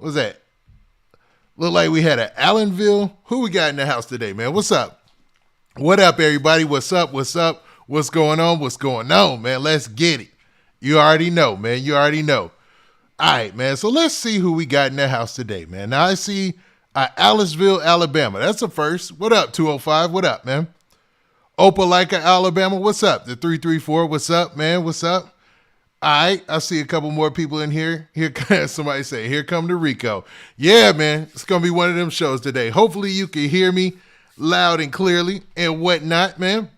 What's that? Look like we had an Allenville. Who we got in the house today, man? What's up? What up, everybody? What's up? What's up? What's going on? What's going on, man? Let's get it. You already know, man. You already know. All right, man. So let's see who we got in the house today, man. Now I see Aliceville, Alabama. That's a first. What up, 205? What up, man? Opelika, Alabama. What's up? The 334. What's up, man? What's up? All right, I see a couple more people in here. Somebody say, here come the RICO. Yeah, man, it's going to be one of them shows today. Hopefully you can hear me loud and clearly and whatnot, man.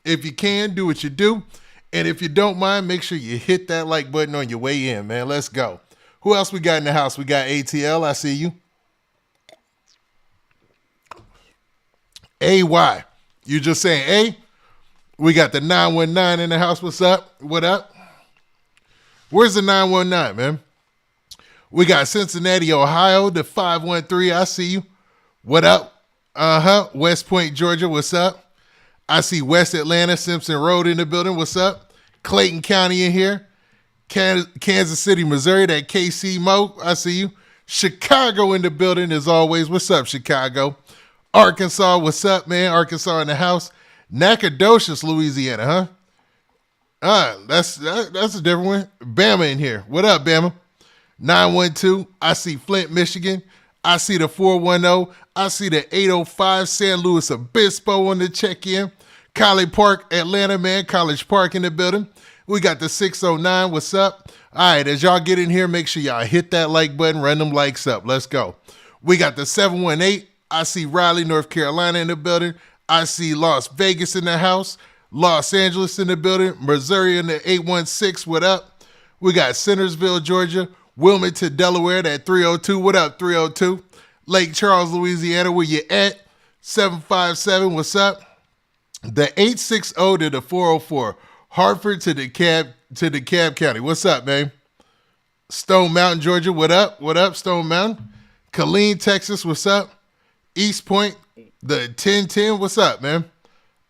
If you can, do what you do. And if you don't mind, make sure you hit that like button on your way in, man. Let's go. Who else we got in the house? We got ATL. I see you. AY. You just saying A? We got the 919 in the house. What's up? What up? Where's the 919, man? We got Cincinnati, Ohio, the 513. I see you. What up? West Point, Georgia. What's up? I see West Atlanta, Simpson Road in the building. What's up? Clayton County in here. Kansas City, Missouri, that KC Mo. I see you. Chicago in the building as always. What's up, Chicago? Arkansas, what's up, man? Arkansas in the house. Nacogdoches, Louisiana, huh? That's a different one. Bama in here. What up, Bama? 912. I see Flint, Michigan. I see the 410. I see the 805 San Luis Obispo on the check-in. College Park, Atlanta, man. College Park in the building. We got the 609. What's up? All right, as y'all get in here, make sure y'all hit that like button, run them likes up. Let's go. We got the 718. I see Raleigh, North Carolina in the building. I see Las Vegas in the house. Los Angeles in the building. Missouri in the 816. What up? We got Centersville, Georgia. Wilmington, Delaware, that 302. What up, 302? Lake Charles, Louisiana, where you at? 757. What's up? The 860 to the 404. Hartford to the Cab County. What's up, man? Stone Mountain, Georgia. What up? What up, Stone Mountain? Killeen, Texas. What's up? East Point, the 1010. What's up, man?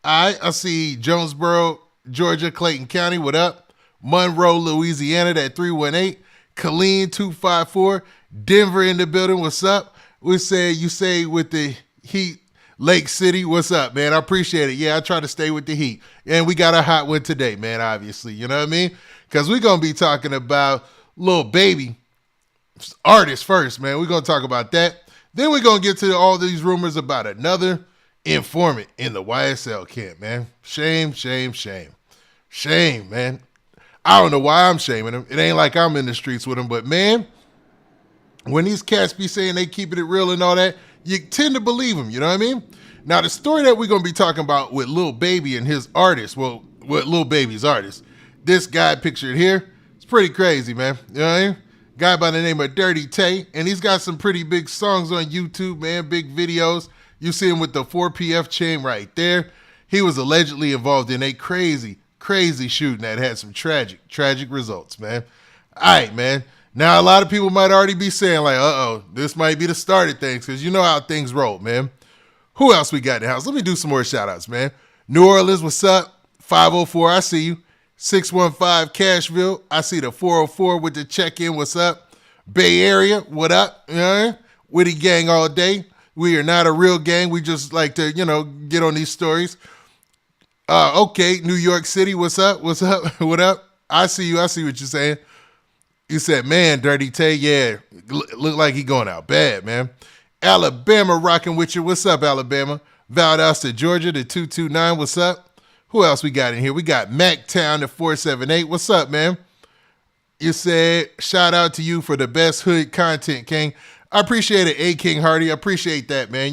I see Jonesboro, Georgia, Clayton County. What up? Monroe, Louisiana, that 318. Killeen, 254. Denver in the building. What's up? You say with the heat, Lake City. What's up, man? I appreciate it. Yeah, I try to stay with the heat. And we got a hot one today, man, obviously. You know what I mean? Because we're going to be talking about Lil Baby artist first, man. We're going to talk about that. Then we're going to get to all these rumors about another informant in the YSL camp, man. Shame, shame, shame. Shame, man. I don't know why I'm shaming him. It ain't like I'm in the streets with him, but man, when these cats be saying they keeping it real and all that, you tend to believe them, you know what I mean? Now, the story that we're going to be talking about with Lil Baby and his artist, well, with Lil Baby's artist, this guy pictured here, it's pretty crazy, man. You know what I mean? Guy by the name of Dirty Tay, and he's got some pretty big songs on YouTube, man, big videos. You see him with the 4PF chain right there. He was allegedly involved in a crazy shooting that had some tragic results, man. All right, man. Now, a lot of people might already be saying, like, this might be the start of things, because you know how things roll, man. Who else we got in the house? Let me do some more shout-outs, man. New Orleans, what's up? 504, I see you. 615, Cashville, I see the 404 with the check-in, what's up? Bay Area, what up? You know, Witty gang all day. We are not a real gang. We just like to, get on these stories. Okay, New York City, what's up? What's up? What up? I see you. I see what you're saying. You said, man, Dirty Tay, yeah, look like he going out bad, man. Alabama rocking with you. What's up, Alabama? Valdosta, Georgia, the 229, what's up? Who else we got in here? We got Mactown, the 478. What's up, man? You said, shout out to you for the best hood content, King. I appreciate it, A. King Hardy. I appreciate that, man.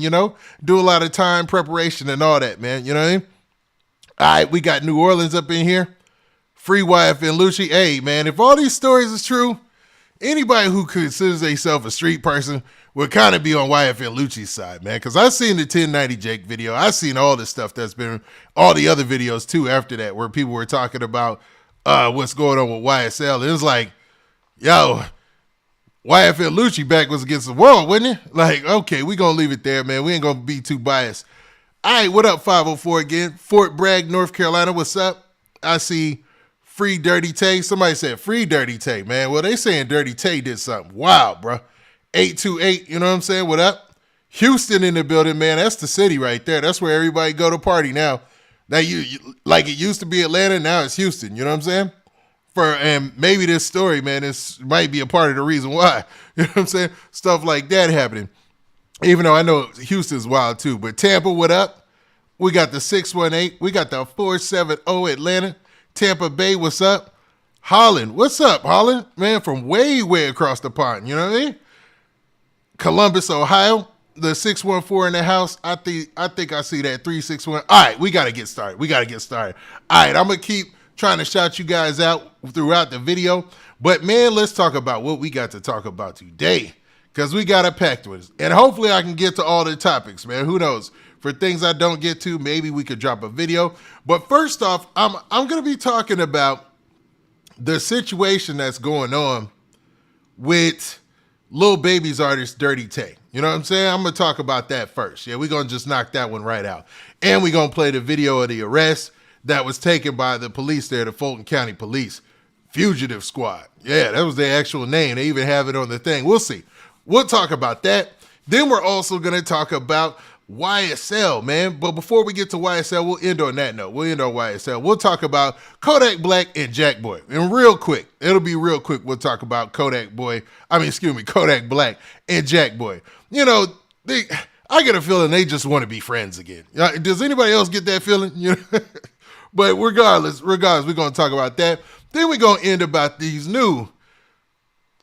Do a lot of time preparation and all that, man. You know what I mean? All right, we got New Orleans up in here. Free YF and Lucci. Hey, man, if all these stories is true, anybody who considers themselves a street person would kind of be on YF and Lucci's side, man. Because I seen the 1090 Jake video. I seen all this stuff that's been, all the other videos too after that, where people were talking about what's going on with YSL. It was like, yo, YF and Lucci back was against the world, wasn't it? Like, okay, we going to leave it there, man. We ain't going to be too biased. All right, what up, 504 again? Fort Bragg, North Carolina, what's up? I see Free Dirty Tay. Somebody said Free Dirty Tay, man. Well, they saying Dirty Tay did something wild, bro. 828, you know what I'm saying? What up? Houston in the building, man. That's the city right there. That's where everybody go to party now. Now like it used to be Atlanta, now it's Houston, you know what I'm saying? And maybe this story, man, this might be a part of the reason why. You know what I'm saying? Stuff like that happening. Even though I know Houston's wild too. But Tampa, what up? We got the 618. We got the 470 Atlanta. Tampa Bay, what's up? Holland, what's up, Holland? Man, from way, way across the pond, you know what I mean? Columbus, Ohio, the 614 in the house. I think I see that 361. All right, we got to get started. All right, I'm going to keep trying to shout you guys out throughout the video. But, man, let's talk about what we got to talk about today, because we got a packed one. And hopefully I can get to all the topics, man. Who knows? For things I don't get to, maybe we could drop a video. But first off, I'm going to be talking about the situation that's going on with Lil Baby's artist, Dirty Tay. You know what I'm saying? I'm going to talk about that first. Yeah, we're going to just knock that one right out. And we're going to play the video of the arrest that was taken by the police there, the Fulton County Police Fugitive Squad. Yeah, that was their actual name. They even have it on the thing. We'll see. We'll talk about that. Then we're also going to talk about YSL, man. But before we get to YSL, we'll end on that note. We'll end on YSL. We'll talk about Kodak Black and Jackboy. And real quick, it'll be real quick. We'll talk about Kodak Black and Jackboy. You know, I get a feeling they just want to be friends again. Does anybody else get that feeling? You know? But regardless, we're going to talk about that. Then we're going to end about these new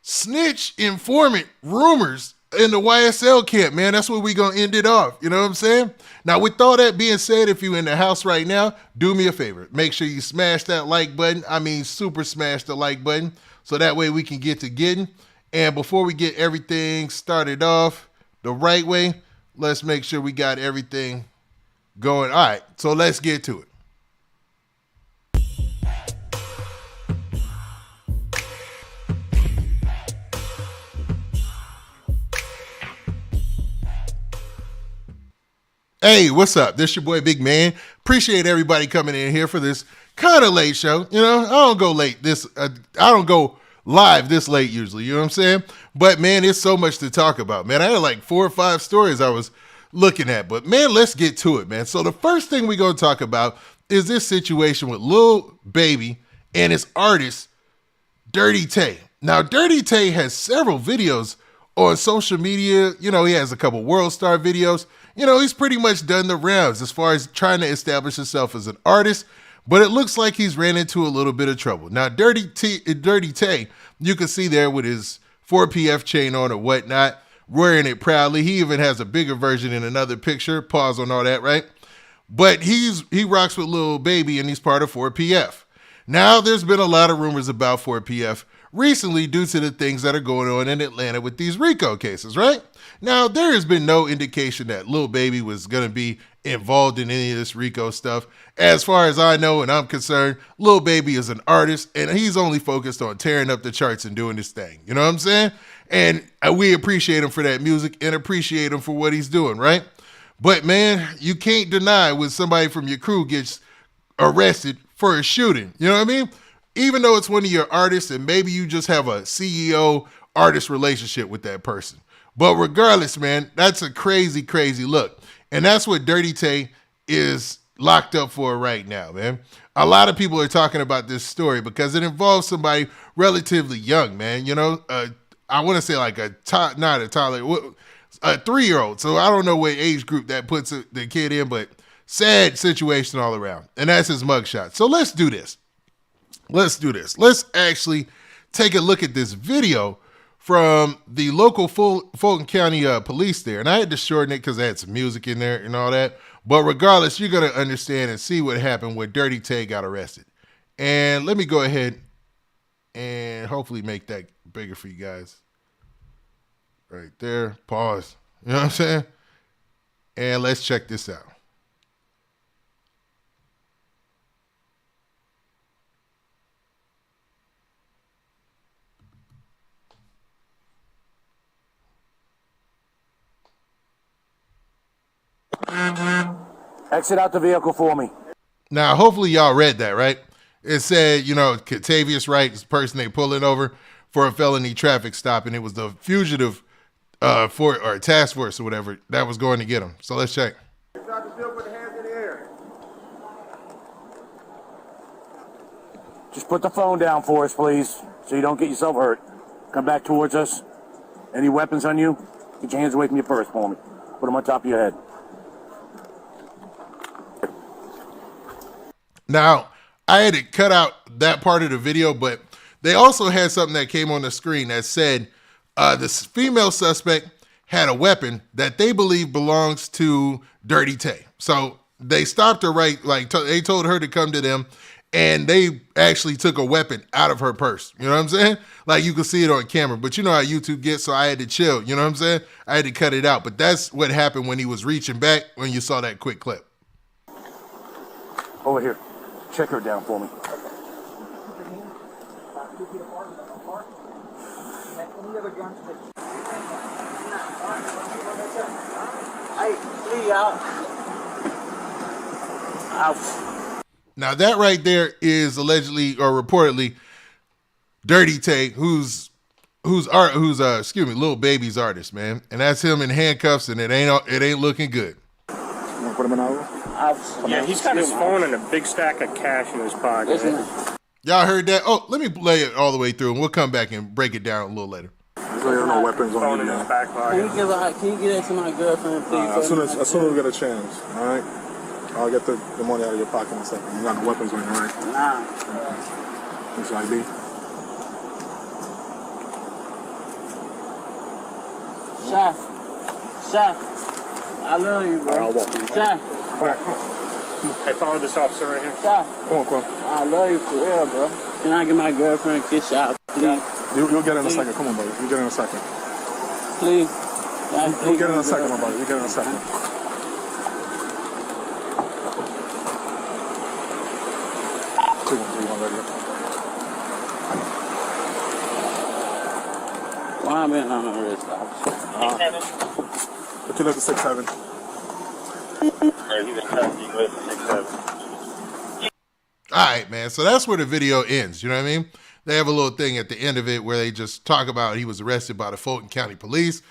snitch informant rumors in the YSL camp, man. That's where we're going to end it off. You know what I'm saying? Now, with all that being said, if you're in the house right now, do me a favor. Make sure you smash that like button. I mean, super smash the like button, so that way we can get to getting. And before we get everything started off the right way, let's make sure we got everything going. All right, so let's get to it. Hey, what's up? This your boy, Big Man. Appreciate everybody coming in here for this kind of late show. You know, I don't go late I don't go live this late usually, you know what I'm saying? But, man, there's so much to talk about, man. I had like 4 or 5 stories I was looking at. But, man, let's get to it, man. So the first thing we're going to talk about is this situation with Lil Baby and his artist, Dirty Tay. Now, Dirty Tay has several videos on social media. You know, he has a couple World Star videos. You know, he's pretty much done the rounds as far as trying to establish himself as an artist, but it looks like he's ran into a little bit of trouble. Now, Dirty Tay, you can see there with his 4PF chain on or whatnot, wearing it proudly. He even has a bigger version in another picture. Pause on all that, right? But he rocks with Lil Baby, and he's part of 4PF. Now, there's been a lot of rumors about 4PF recently due to the things that are going on in Atlanta with these RICO cases, right? Now, there has been no indication that Lil Baby was going to be involved in any of this RICO stuff. As far as I know and I'm concerned, Lil Baby is an artist, and he's only focused on tearing up the charts and doing his thing. You know what I'm saying? And we appreciate him for that music and appreciate him for what he's doing, right? But, man, you can't deny when somebody from your crew gets arrested for a shooting. You know what I mean? Even though it's one of your artists and maybe you just have a CEO-artist relationship with that person. But regardless, man, that's a crazy, crazy look. And that's what Dirty Tay is locked up for right now, man. A lot of people are talking about this story because it involves somebody relatively young, man. You know, I want to say like not a toddler, a 3-year-old. So I don't know what age group that puts the kid in, but sad situation all around. And that's his mugshot. So let's do this. Let's actually take a look at this video from the local Fulton County police there. And I had to shorten it because I had some music in there and all that. But regardless, you're going to understand and see what happened when Dirty Tay got arrested. And let me go ahead and hopefully make that bigger for you guys. Right there. Pause. You know what I'm saying? And let's check this out. Exit out the vehicle for me. Now, hopefully y'all read that, right? It said, you know, Catavius Wright is the person they pulling over for a felony traffic stop, and it was the fugitive for or task force or whatever that was going to get him. So let's check. Just put the phone down for us, please, so you don't get yourself hurt. Come back towards us. Any weapons on you? Get your hands away from your purse for me. Put them on top of your head. Now, I had to cut out that part of the video, but they also had something that came on the screen that said this female suspect had a weapon that they believe belongs to Dirty Tay. So they stopped her they told her to come to them, and they actually took a weapon out of her purse. You know what I'm saying? Like, you can see it on camera, but you know how YouTube gets, so I had to chill. You know what I'm saying? I had to cut it out, but that's what happened when he was reaching back when you saw that quick clip. Over here. Check her down for me. Now that right there is allegedly or reportedly Dirty Tay, who's Lil Baby's artist, man, and that's him in handcuffs, and it ain't looking good. Put him in over. Yeah, he's got his phone and a big stack of cash in his pocket. Y'all heard that? Oh, let me play it all the way through, and we'll come back and break it down a little later. There's no weapons on In you. his back pocket. Can you get that to my girlfriend, please? As soon as we get a chance, all right? I'll get the money out of your pocket in a second. You got no weapons on you, right? Nah. What's your ID? Chef, I love you, bro. I'll walk you. Chef, All right, come Hey, follow this officer right here. Chef, on. I love you for real, bro. Can I get my girlfriend a kiss out, please? You'll get in a second. Come on, buddy. You'll get in a second. Please. You'll get in a second, my buddy. You'll get in a second. Why am I on the wrist, officer? But you look at 6'7". All right, man. So that's where the video ends. You know what I mean? They have a little thing at the end of it where they just talk about he was arrested by the Fulton County Police.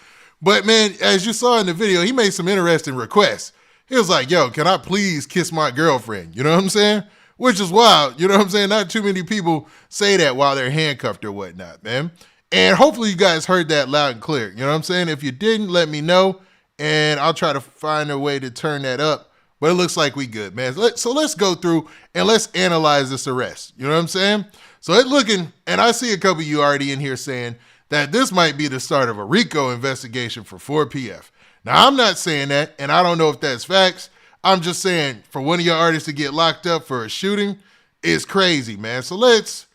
But, man, as you saw in the video, he made some interesting requests. He was like, yo, can I please kiss my girlfriend? You know what I'm saying? Which is wild. You know what I'm saying? Not too many people say that while they're handcuffed or whatnot, man. And hopefully you guys heard that loud and clear. You know what I'm saying? If you didn't, let me know, and I'll try to find a way to turn that up. But it looks like we good, man. So let's go through and let's analyze this arrest. You know what I'm saying? So it looking, and I see a couple of you already in here saying that this might be the start of a RICO investigation for 4PF. Now, I'm not saying that, and I don't know if that's facts. I'm just saying for one of your artists to get locked up for a shooting is crazy, man. So let's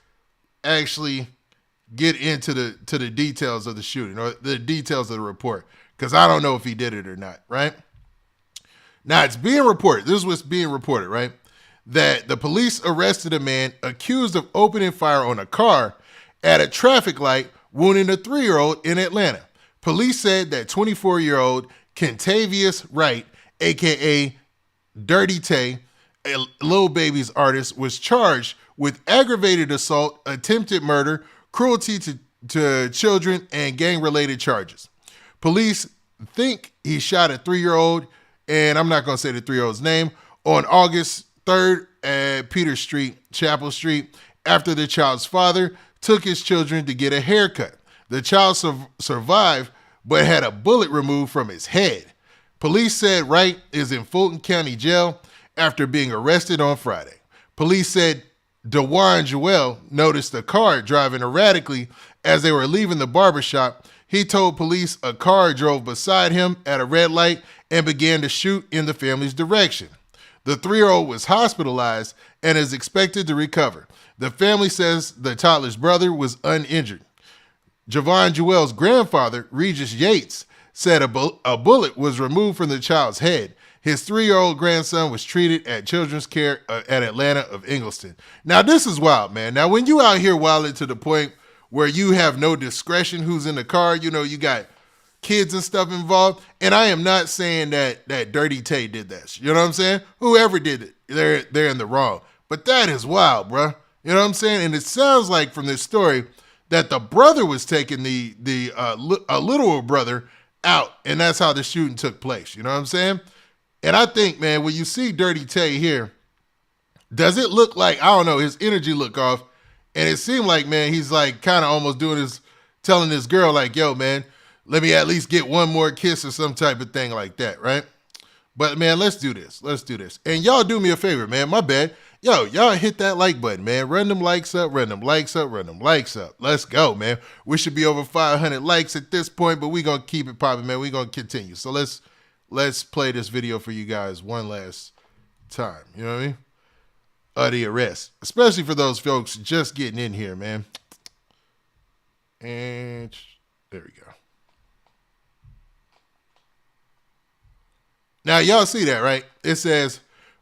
actually get into the details of the shooting or the details of the report, because I don't know if he did it or not, right? Now, it's being reported, this is what's being reported, right, that the police arrested a man accused of opening fire on a car at a traffic light, wounding a 3-year-old in Atlanta. Police said that 24-year-old Kentavious Wright, a.k.a. Dirty Tay, a Lil Baby's artist, was charged with aggravated assault, attempted murder, cruelty to children, and gang-related charges. Police think he shot a 3-year-old, and I'm not going to say the 3-year-old's name, on August 3rd at Peter Street, Chapel Street, after the child's father took his children to get a haircut. The child survived, but had a bullet removed from his head. Police said Wright is in Fulton County Jail after being arrested on Friday. Police said DeJuan Joel noticed a car driving erratically as they were leaving the barbershop. He told police a car drove beside him at a red light and began to shoot in the family's direction. The 3-year-old was hospitalized and is expected to recover. The family says the toddler's brother was uninjured. Javon Joel's grandfather, Regis Yates, said a bullet was removed from the child's head. His 3-year-old grandson was treated at Children's Care at Atlanta of Ingleston. Now, this is wild, man. Now, when you out here wilding to the point where you have no discretion who's in the car, you know, you got kids and stuff involved, and I am not saying that Dirty Tay did that. You know what I'm saying? Whoever did it, they're in the wrong. But that is wild, bro. You know what I'm saying? And it sounds like from this story that the brother was taking a little brother out. And that's how the shooting took place. You know what I'm saying? And I think, man, when you see Dirty Tay here, does it look like, I don't know, his energy look off. And it seemed like, man, he's like kind of almost doing his, telling this girl like, yo, man, let me at least get one more kiss or some type of thing like that, right? But, man, let's do this. Let's do this. And y'all do me a favor, man. My bad. Yo, y'all hit that like button, man. Run them likes up, run them likes up, run them likes up. Let's go, man. We should be over 500 likes at this point, but we're going to keep it popping, man. We're going to continue. So let's play this video for you guys one last time. You know what I mean? Of the arrest. Especially for those folks just getting in here, man. And there we go. Now, y'all see that, right? It says,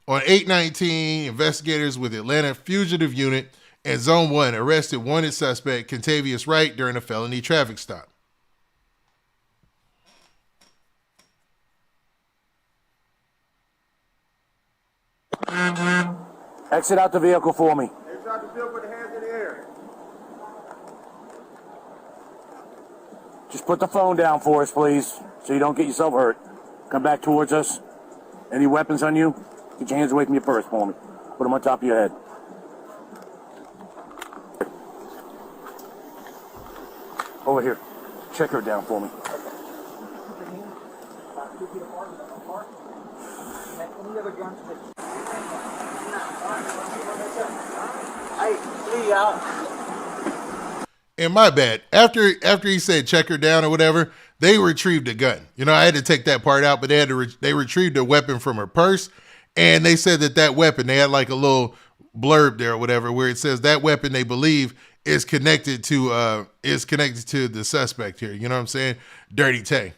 on 8/19, investigators with Atlanta Fugitive Unit and Zone 1 arrested wanted suspect Contavious Wright during a felony traffic stop. Exit out the vehicle for me. Exit out the vehicle with the hands in the air. Just put the phone down for us, please, so you don't get yourself hurt. Come back towards us. Any weapons on you? Get your hands away from your purse for me. Put them on top of your head. Over here. Check her down for me. And my bad. After he said check her down or whatever, they retrieved a gun. You know, I had to take that part out, but they retrieved a weapon from her purse, and they said that weapon, they had like a little blurb there or whatever where it says that weapon they believe is connected to the suspect here. You know what I'm saying? Dirty Tay.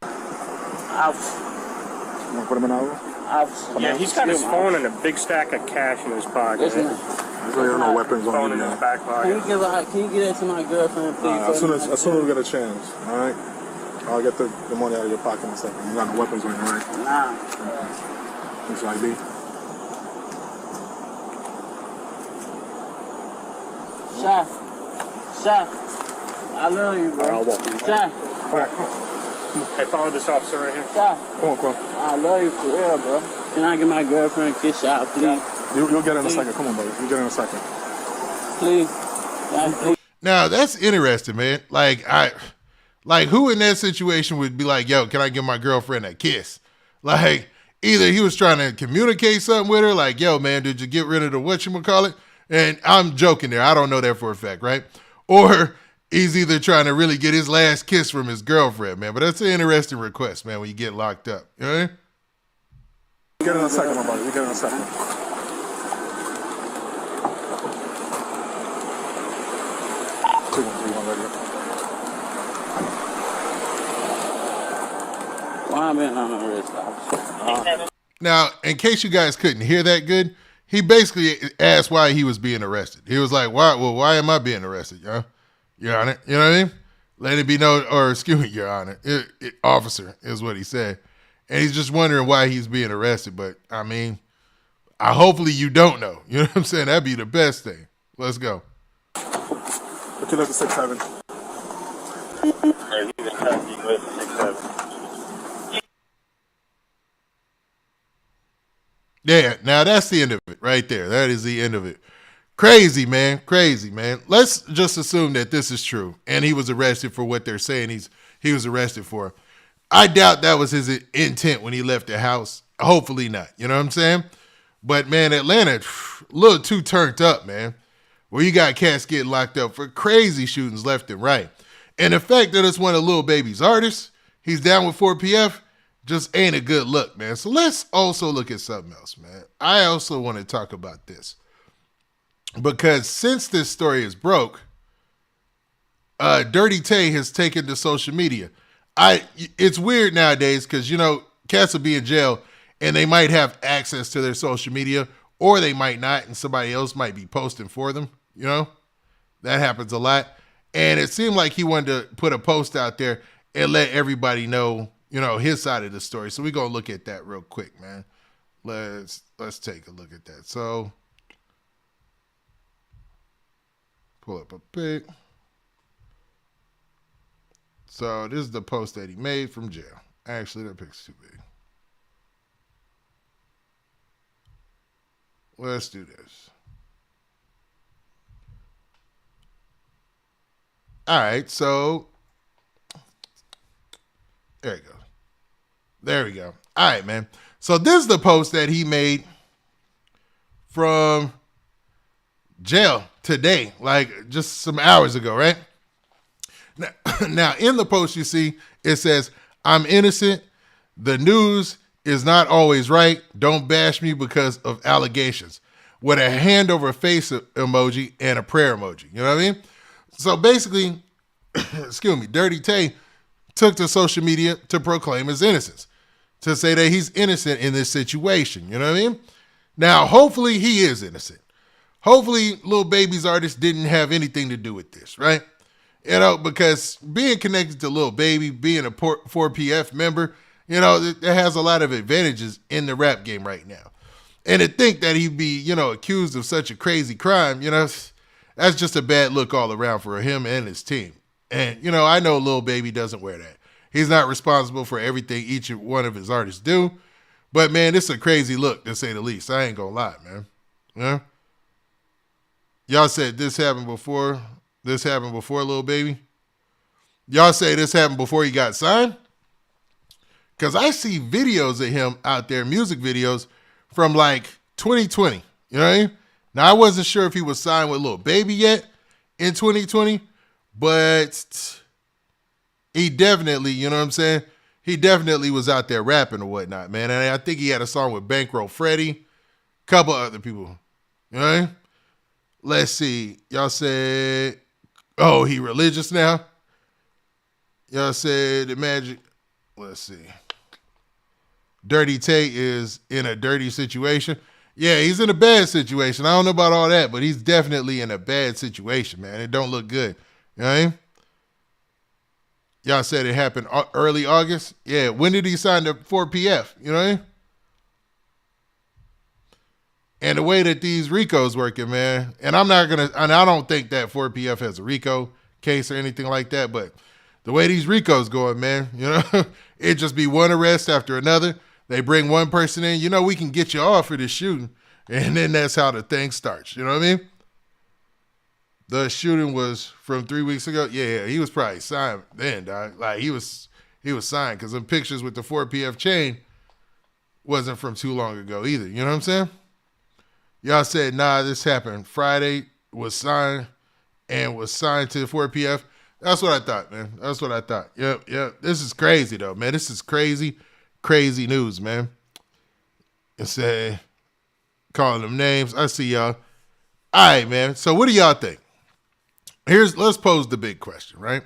Ouch. You want to put him in our room? Ouch. Yeah, he's got his phone and a big stack of cash in his pocket. Listen, There's really no weapons Phone on in you, his man. back pocket. can you get that to my girlfriend, please? As soon as we get a chance, all right? I'll get the money out of your pocket in a second. You got no weapons on you, right? Nah. It's ID. Shy, I love you, bro. I'll walk you. Shy, All right, come on. Hey, follow this officer right here. Shy, Come on. I love you for real, bro. Can I get my girlfriend a kiss, Shy, please? You'll get in a second. Come on, buddy. You'll get in a second. Please. Shy, please. Now that's interesting, man. Like who in that situation would be like, yo, can I give my girlfriend a kiss? Like either he was trying to communicate something with her, like, yo, man, did you get rid of the whatchamacallit? And I'm joking there. I don't know that for a fact, right? Or he's either trying to really get his last kiss from his girlfriend, man. But that's an interesting request, man, when you get locked up. You know what I mean? We'll get in a second, my buddy. We'll get in a second. Why am I on the wrist, officer? Now, in case you guys couldn't hear that good, he basically asked why he was being arrested. He was like, why am I being arrested, Your Honor? You know what I mean? Let it be known, or excuse me, Your Honor. Officer is what he said. And he's just wondering why he's being arrested. But, I mean, hopefully you don't know. You know what I'm saying? That'd be the best thing. Let's go. What you look at 6'7"? Yeah, now that's the end of it right there. That is the end of it. Crazy, man. Crazy, man. Let's just assume that this is true and he was arrested for what they're saying he was arrested for. I doubt that was his intent when he left the house. Hopefully not. You know what I'm saying? But, man, Atlanta, a little too turned up, man. Where you got cats getting locked up for crazy shootings left and right. And the fact that it's one of Lil Baby's artists, he's down with 4PF, just ain't a good look, man. So let's also look at something else, man. I also want to talk about this. Because since this story is broke, Dirty Tay has taken to social media. It's weird nowadays because, cats will be in jail and they might have access to their social media or they might not, and somebody else might be posting for them. That happens a lot. And it seemed like he wanted to put a post out there and let everybody know, his side of the story. So we're going to look at that real quick, man. Let's take a look at that. So pull up a pic. So this is the post that he made from jail. Actually, that picture's too big. Let's do this. All right, so there you go. There we go. All right, man. So this is the post that he made from jail today, like just some hours ago, right? Now, in the post, you see, it says, I'm innocent. The news is not always right. Don't bash me because of allegations. With a hand over face emoji and a prayer emoji. You know what I mean? So basically, excuse me, Dirty Tay took to social media to proclaim his innocence, to say that he's innocent in this situation. You know what I mean? Now, hopefully he is innocent. Hopefully Lil Baby's artist didn't have anything to do with this, right? You know, because being connected to Lil Baby, being a 4PF member, you know, it has a lot of advantages in the rap game right now. And to think that he'd be, you know, accused of such a crazy crime, you know, that's just a bad look all around for him and his team. And, you know, I know Lil Baby doesn't wear that. He's not responsible for everything each one of his artists do. But, man, this is a crazy look, to say the least. I ain't gonna lie, man. Yeah? Y'all said this happened before. This happened before Lil Baby. Y'all say this happened before he got signed? Because I see videos of him out there, music videos, from like 2020. You know what I mean? Now, I wasn't sure if he was signed with Lil Baby yet in 2020, but he definitely, you know what I'm saying? He definitely was out there rapping or whatnot, man. And I think he had a song with Bankroll Freddie, a couple other people. You know what I mean? Let's see. Y'all said, oh, he religious now? Y'all said the magic. Let's see. Dirty Tay is in a dirty situation. Yeah, he's in a bad situation. I don't know about all that, but he's definitely in a bad situation, man. It don't look good. You know what I mean? Y'all said it happened early August. Yeah, when did he sign the 4PF? You know what I mean? And the way that these RICOs working, man, and I don't think that 4PF has a RICO case or anything like that, but the way these RICOs going, man, you know, it just be one arrest after another. They bring one person in, you know, we can get you off for this shooting. And then that's how the thing starts. You know what I mean? The shooting was from 3 weeks ago. Yeah, he was probably signed then, dog. Like he was signed because them pictures with the 4PF chain wasn't from too long ago either. You know what I'm saying? Y'all said, nah, this happened Friday, was signed to the 4PF. That's what I thought, man. That's what I thought. Yep. This is crazy, though, man. This is crazy news, man. And say, calling them names. I see y'all. All right, man. So what do y'all think? Let's pose the big question, right?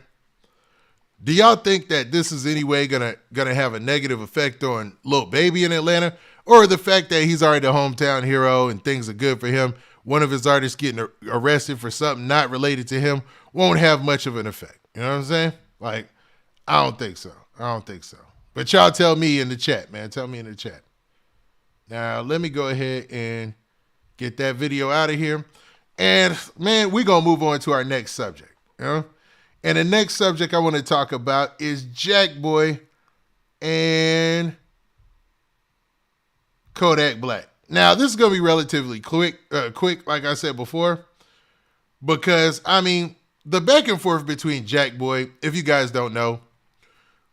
Do y'all think that this is any way gonna have a negative effect on Lil Baby in Atlanta? Or the fact that he's already a hometown hero and things are good for him, one of his artists getting arrested for something not related to him won't have much of an effect. You know what I'm saying? Like, I don't think so. But y'all tell me in the chat, man. Tell me in the chat. Now, let me go ahead and get that video out of here. And, man, we're going to move on to our next subject. You know? And the next subject I want to talk about is Jackboy and Kodak Black. Now, this is going to be relatively quick, like I said before, because, I mean, the back and forth between Jackboy, if you guys don't know,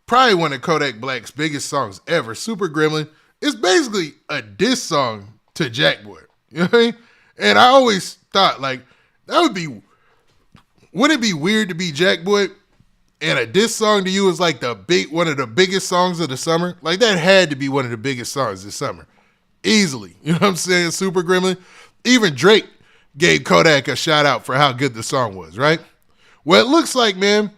probably one of Kodak Black's biggest songs ever, Super Gremlin, is basically a diss song to Jackboy. You know what I mean? And I always thought, like, wouldn't it be weird to be Jackboy and a diss song to you is like one of the biggest songs of the summer? Like, that had to be one of the biggest songs this summer. Easily. You know what I'm saying? Super Gremlin. Even Drake gave Kodak a shout out for how good the song was, right? Well, it looks like, man,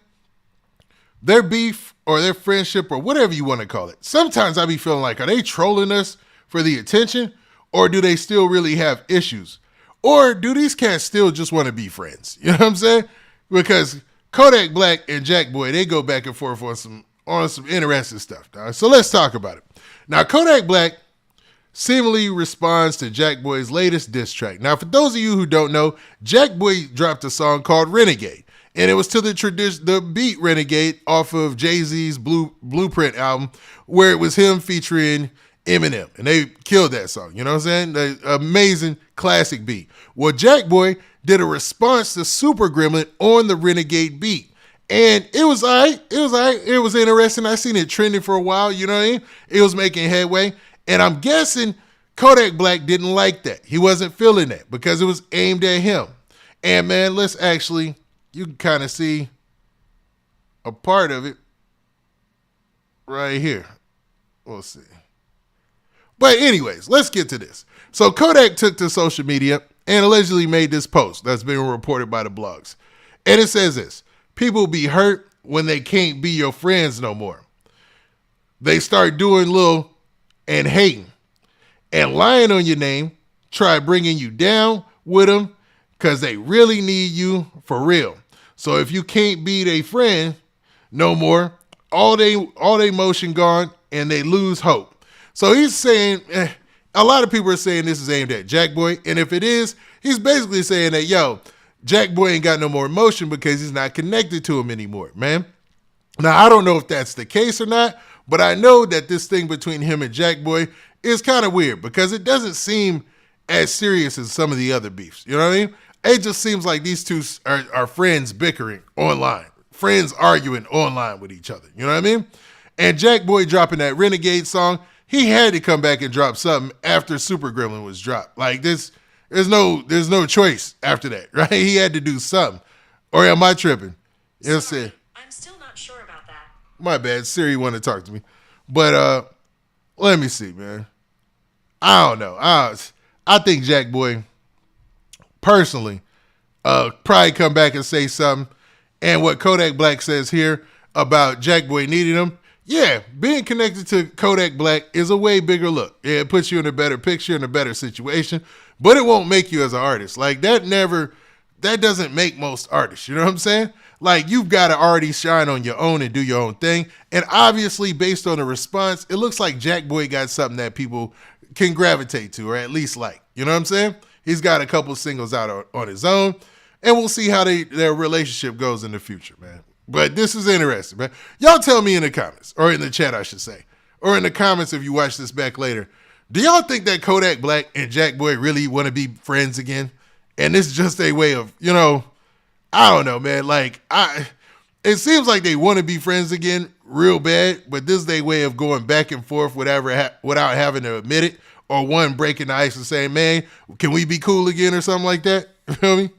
their beef or their friendship or whatever you want to call it, sometimes I be feeling like, are they trolling us for the attention, or do they still really have issues? Or do these cats still just want to be friends? You know what I'm saying? Because Kodak Black and Jackboy, they go back and forth on some interesting stuff, dog. So let's talk about it. Now, Kodak Black seemingly responds to Jackboy's latest diss track. Now, for those of you who don't know, Jackboy dropped a song called Renegade. And it was to the beat Renegade off of Jay-Z's Blueprint album, where it was him featuring Eminem. And they killed that song. You know what I'm saying? The amazing classic beat. Well, Jackboy did a response to Super Gremlin on the Renegade beat. And it was all right. It was all right. It was interesting. I seen it trending for a while. You know what I mean? It was making headway. And I'm guessing Kodak Black didn't like that. He wasn't feeling that because it was aimed at him. And man, you can kind of see a part of it right here. We'll see. But anyways, let's get to this. So Kodak took to social media and allegedly made this post that's been reported by the blogs. And it says this: people be hurt when they can't be your friends no more. They start doing little and hating and lying on your name, try bringing you down with them because they really need you for real. So if you can't be their friend no more, all they motion gone and they lose hope. So he's saying, a lot of people are saying this is aimed at Jackboy. And if it is, he's basically saying that, Jackboy ain't got no more emotion because he's not connected to him anymore, man. Now, I don't know if that's the case or not, but I know that this thing between him and Jackboy is kind of weird because it doesn't seem as serious as some of the other beefs. You know what I mean? It just seems like these two are friends bickering online, friends arguing online with each other. You know what I mean? And Jackboy dropping that Renegade song, he had to come back and drop something after Super Gremlin was dropped. Like this, there's no choice after that, right? He had to do something. Or am I tripping? Yes, I'm still not sure about that. My bad. Siri wanted to talk to me. But let me see, man. I don't know. I think Jackboy, personally, probably come back and say something. And what Kodak Black says here about Jackboy needing him, yeah, being connected to Kodak Black is a way bigger look. Yeah, it puts you in a better picture, in a better situation, but it won't make you as an artist. Like that doesn't make most artists. You know what I'm saying? Like you've got to already shine on your own and do your own thing. And obviously, based on the response, it looks like Jackboy got something that people can gravitate to, or at least like. You know what I'm saying? He's got a couple singles out on his own, and we'll see how their relationship goes in the future, man. But this is interesting, man. Y'all tell me in the comments, or in the chat, I should say, or in the comments if you watch this back later. Do y'all think that Kodak Black and Jackboy really want to be friends again? And this is just a way of, I don't know, man. Like, it seems like they want to be friends again real bad, but this is their way of going back and forth without having to admit it, or one breaking the ice and saying, man, can we be cool again or something like that? You feel me?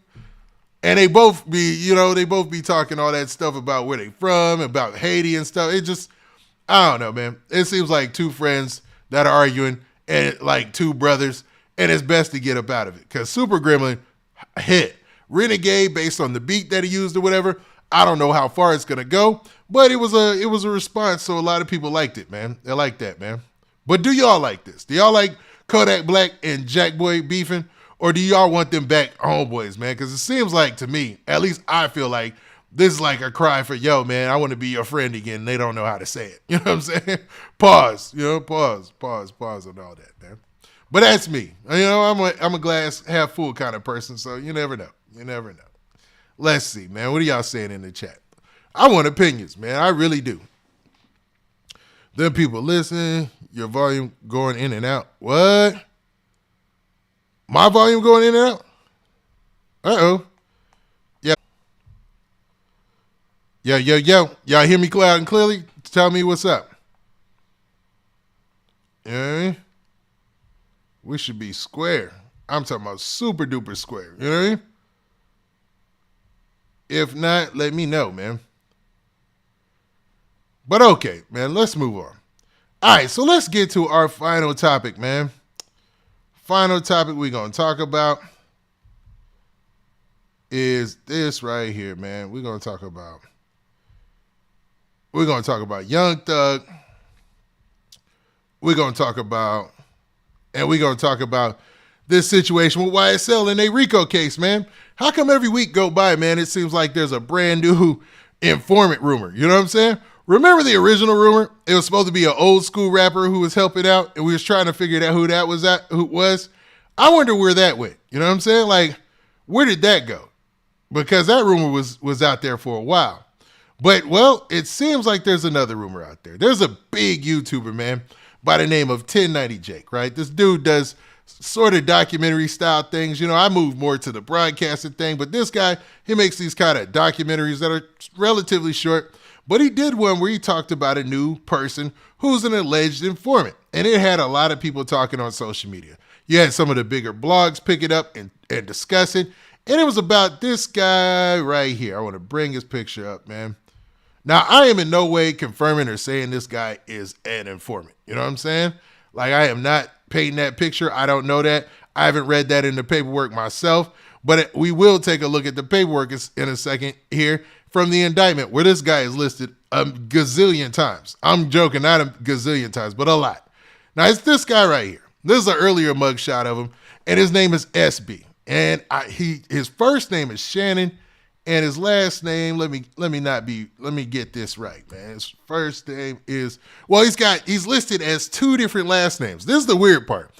And they both be talking all that stuff about where they from, about Haiti and stuff. It just, I don't know, man. It seems like two friends that are arguing and like two brothers, and it's best to get up out of it. Because Super Gremlin hit. Renegade, based on the beat that he used or whatever, I don't know how far it's gonna go, but it was a response, so a lot of people liked it, man. They like that, man. But do y'all like this? Do y'all like Kodak Black and Jackboy beefing? Or do y'all want them back homeboys, man? Because it seems like, to me, at least I feel like this is like a cry for, yo, man, I want to be your friend again. They don't know how to say it. You know what I'm saying? Pause. Pause on all that, man. But that's me. I'm a glass half full kind of person, so you never know. You never know. Let's see, man. What are y'all saying in the chat? I want opinions, man. I really do. Then people listen. Your volume going in and out. What? My volume going in and out? Uh-oh. Yeah. Yo. Y'all hear me loud and clearly? Tell me what's up. You know what I mean? We should be square. I'm talking about super duper square. You know what I mean? If not, let me know, man. But okay, man, let's move on. All right, so let's get to our final topic, man. Final topic we're going to talk about is this right here, man. We're going to talk about Young Thug. We're going to talk about this situation with YSL and a RICO case, man. How come every week go by, man, it seems like there's a brand new informant rumor? You know what I'm saying? Remember the original rumor? It was supposed to be an old school rapper who was helping out, and we was trying to figure out who it was. I wonder where that went. You know what I'm saying? Like, where did that go? because that rumor was out there for a while. But, well, it seems like there's another rumor out there. There's a big YouTuber, man, by the name of 1090 Jake, right? This dude does sort of documentary style things. You know, I move more to the broadcasting thing, but this guy, he makes these kind of documentaries that are relatively short. But he did one where he talked about a new person who's an alleged informant. And it had a lot of people talking on social media. You had some of the bigger blogs pick it up and discuss it. And it was about this guy right here. I want to bring his picture up, man. Now, I am in no way confirming or saying this guy is an informant. You know what I'm saying? Like, I am not painting that picture. I don't know that. I haven't read that in the paperwork myself. But we will take a look at the paperwork in a second here from the indictment, where this guy is listed a gazillion times. I'm joking, not a gazillion times, but a lot. Now, it's this guy right here. This is an earlier mugshot of him, and his name is SB. And his first name is Shannon, and his last name, let me get this right, man. His first name is, well, he's listed as two different last names. This is the weird part.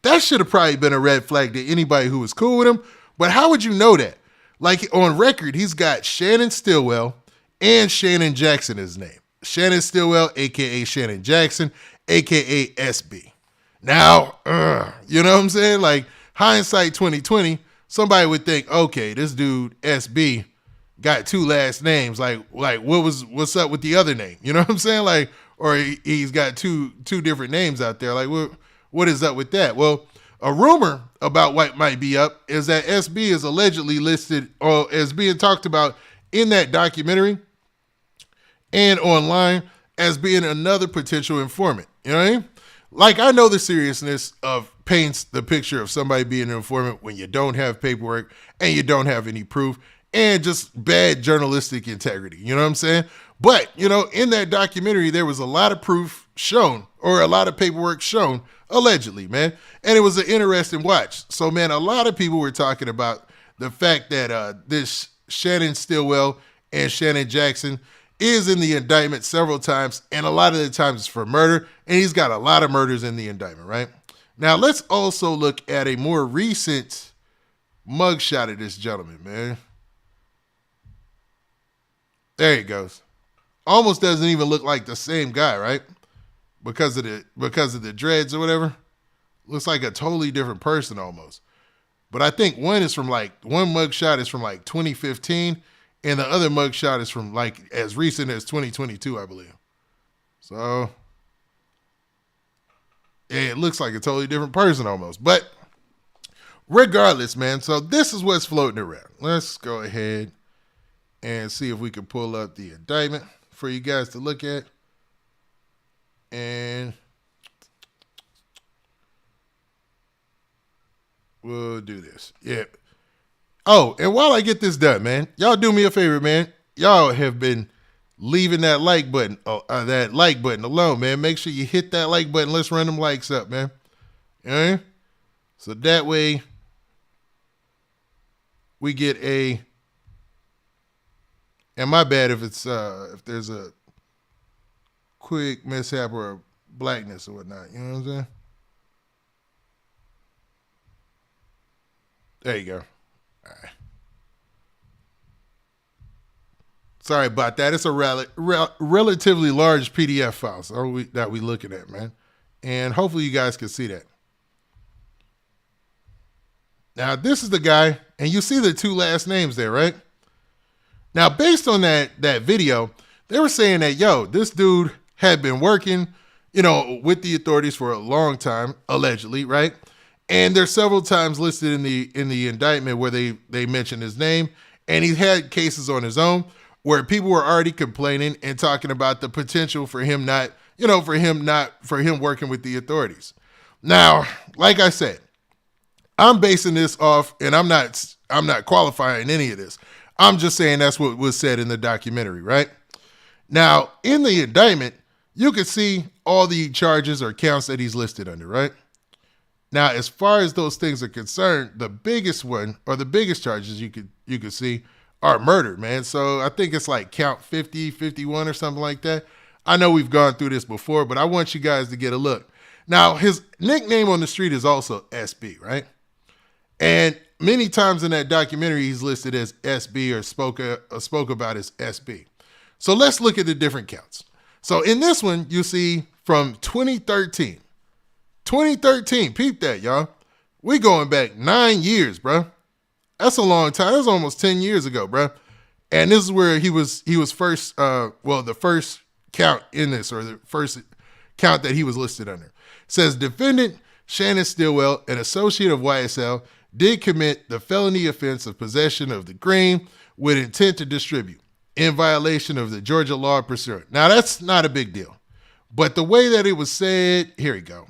That should have probably been a red flag to anybody who was cool with him, but how would you know that? Like, on record, he's got Shannon Stillwell and Shannon Jackson his name. Shannon Stillwell, a.k.a. Shannon Jackson, a.k.a. SB. Now, you know what I'm saying? Like, hindsight 2020, somebody would think, okay, this dude, SB, got two last names. Like what's up with the other name? You know what I'm saying? Like, or he's got two different names out there. Like, what is up with that? Well, a rumor about what might be up is that SB is allegedly listed or as being talked about in that documentary and online as being another potential informant. You know what I mean? Like, I know the seriousness of paints the picture of somebody being an informant when you don't have paperwork and you don't have any proof and just bad journalistic integrity. You know what I'm saying? But, you know, in that documentary, there was a lot of proof shown or a lot of paperwork shown, allegedly, man. And it was an interesting watch. So, man, a lot of people were talking about the fact that this Shannon Stillwell and Shannon Jackson is in the indictment several times, and a lot of the times it's for murder, and he's got a lot of murders in the indictment, right? Now, let's also look at a more recent mugshot of this gentleman, man. There he goes. Almost doesn't even look like the same guy, right? Because of the dreads or whatever. Looks like a totally different person almost. But I think one mugshot is from like 2015, and the other mugshot is from like as recent as 2022, I believe. So, yeah, it looks like a totally different person almost. But regardless, man, so this is what's floating around. Let's go ahead and see if we can pull up the indictment for you guys to look at. And we'll do this. Yeah. Oh, and while I get this done, man, y'all do me a favor, man. Y'all have been leaving that like button alone, man. Make sure you hit that like button. Let's run them likes up, man. All right? So that way we get a, and my bad if it's if there's a quick mishap or a blackness or whatnot. You know what I'm saying? There you go. All right. Sorry about that. It's a relatively large PDF file that we looking at, man. And hopefully you guys can see that. Now, this is the guy, and you see the two last names there, right? Now, based on that video, they were saying that, yo, this dude had been working, you know, with the authorities for a long time, allegedly, right? And there's several times listed in the indictment where they mention his name, and he had cases on his own where people were already complaining and talking about the potential for him working with the authorities. Now, like I said, I'm basing this off, and I'm not qualifying any of this. I'm just saying that's what was said in the documentary, right? Now, in the indictment, you can see all the charges or counts that he's listed under, right? Now, as far as those things are concerned, the biggest one or the biggest charges you could see are murder, man. So I think it's like count 50, 51 or something like that. I know we've gone through this before, but I want you guys to get a look. Now, his nickname on the street is also SB, right? And many times in that documentary, he's listed as SB or spoke about as SB. So let's look at the different counts. So in this one, you see from 2013. 2013, peep that, y'all. We going back 9 years, bro. That's a long time. That was almost 10 years ago, bro. And this is where he was first, the first count in this, or the first count that he was listed under. It says, defendant Shannon Stillwell, an associate of YSL, did commit the felony offense of possession of the green with intent to distribute in violation of the Georgia law pursuant. Now, that's not a big deal. But the way that it was said, here we go.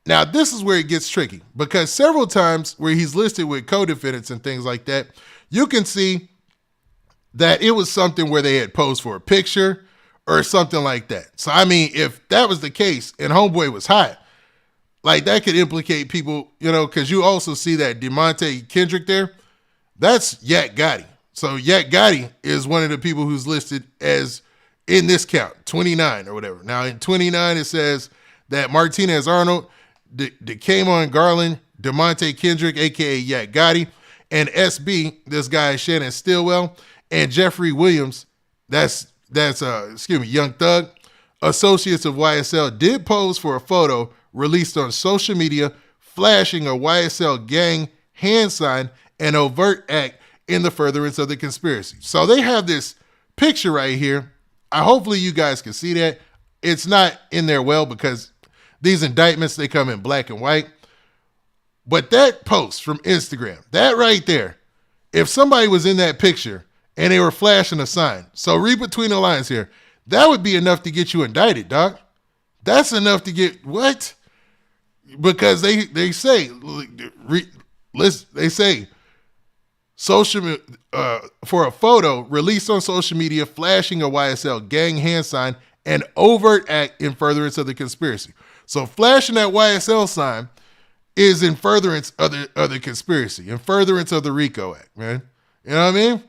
Now, this is where it gets tricky, because several times where he's listed with co-defendants and things like that, you can see that it was something where they had posed for a picture or something like that. So, I mean, if that was the case and homeboy was hot, like that could implicate people, because you also see that DeMonte Kendrick there. That's Yak Gotti. So Yak Gotti is one of the people who's listed as in this count, 29 or whatever. Now, in 29, it says that Martinez Arnold, DeCamon Garland, DeMonte Kendrick, a.k.a. Yak Gotti, and SB, this guy Shannon Stillwell, and Jeffrey Williams, that's Young Thug, associates of YSL, did pose for a photo released on social media flashing a YSL gang hand sign, an overt act in the furtherance of the conspiracy. So they have this picture right here. Hopefully you guys can see that. It's not in there well because these indictments, they come in black and white. But that post from Instagram, that right there, if somebody was in that picture and they were flashing a sign, so read between the lines here, that would be enough to get you indicted, dog. That's enough to get, what? Because they say, social for a photo released on social media flashing a YSL gang hand sign, an overt act in furtherance of the conspiracy. So flashing that YSL sign is in furtherance of the conspiracy, in furtherance of the RICO Act, man. You know what I mean?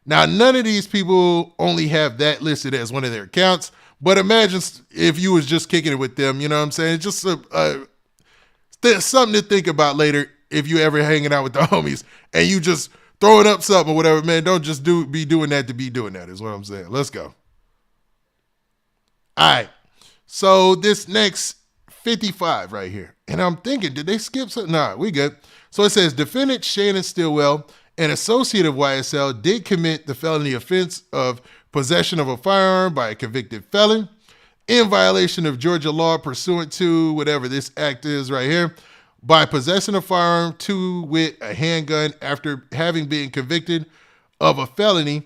Now, none of these people only have that listed as one of their accounts, but imagine if you was just kicking it with them, you know what I'm saying? It's just something to think about later if you ever hanging out with the homies and you just throwing up something or whatever, man. Don't just be doing that to be doing that is what I'm saying. Let's go. All right. So this next 55 right here. And I'm thinking, did they skip something? Nah, we good. So it says, defendant Shannon Stillwell, an associate of YSL, did commit the felony offense of possession of a firearm by a convicted felon in violation of Georgia law pursuant to whatever this act is right here, by possessing a firearm with a handgun after having been convicted of a felony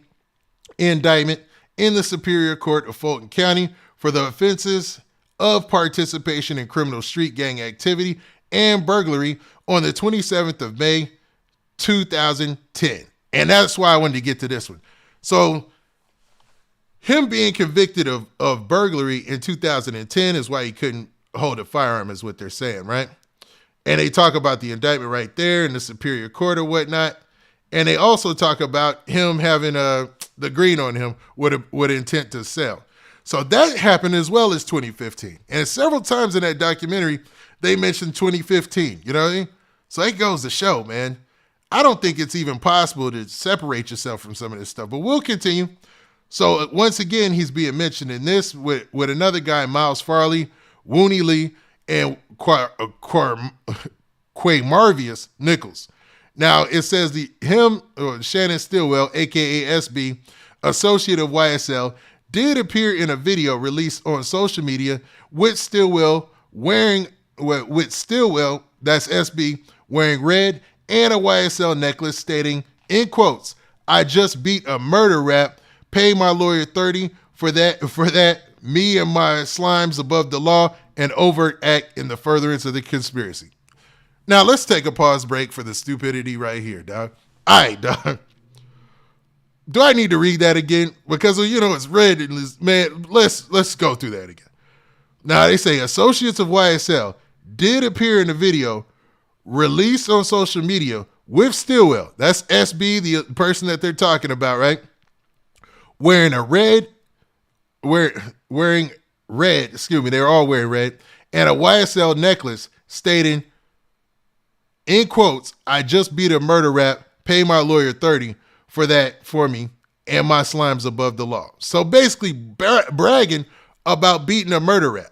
indictment in the Superior Court of Fulton County for the offenses of participation in criminal street gang activity and burglary on the 27th of May, 2010. And that's why I wanted to get to this one. So him being convicted of burglary in 2010 is why he couldn't hold a firearm, is what they're saying, right? And they talk about the indictment right there in the Superior Court or whatnot. And they also talk about him having the green on him with intent to sell. So that happened as well as 2015. And several times in that documentary, they mentioned 2015. You know what I mean? So it goes to show, man. I don't think it's even possible to separate yourself from some of this stuff. But we'll continue. So once again, he's being mentioned in this with another guy, Miles Farley, Wooney Lee, and Quamarvius Nichols. Now, it says Shannon Stillwell, a.k.a. SB, associate of YSL, did appear in a video released on social media with Stillwell, that's SB, wearing red and a YSL necklace stating, in quotes, "I just beat a murder rap, pay my lawyer $30 for that, me and my slimes above the law, an overt act in the furtherance of the conspiracy." Now, let's take a pause break for the stupidity right here, dog. All right, dog. Do I need to read that again? Because, it's red. And man, let's go through that again. Now, they say associates of YSL did appear in the video released on social media with Stillwell. That's SB, the person that they're talking about, right? Wearing red, they're all wearing red, and a YSL necklace stating, in quotes, I just beat a murder rap, pay my lawyer 30 for that for me, and my slime's above the law. So basically bragging about beating a murder rap.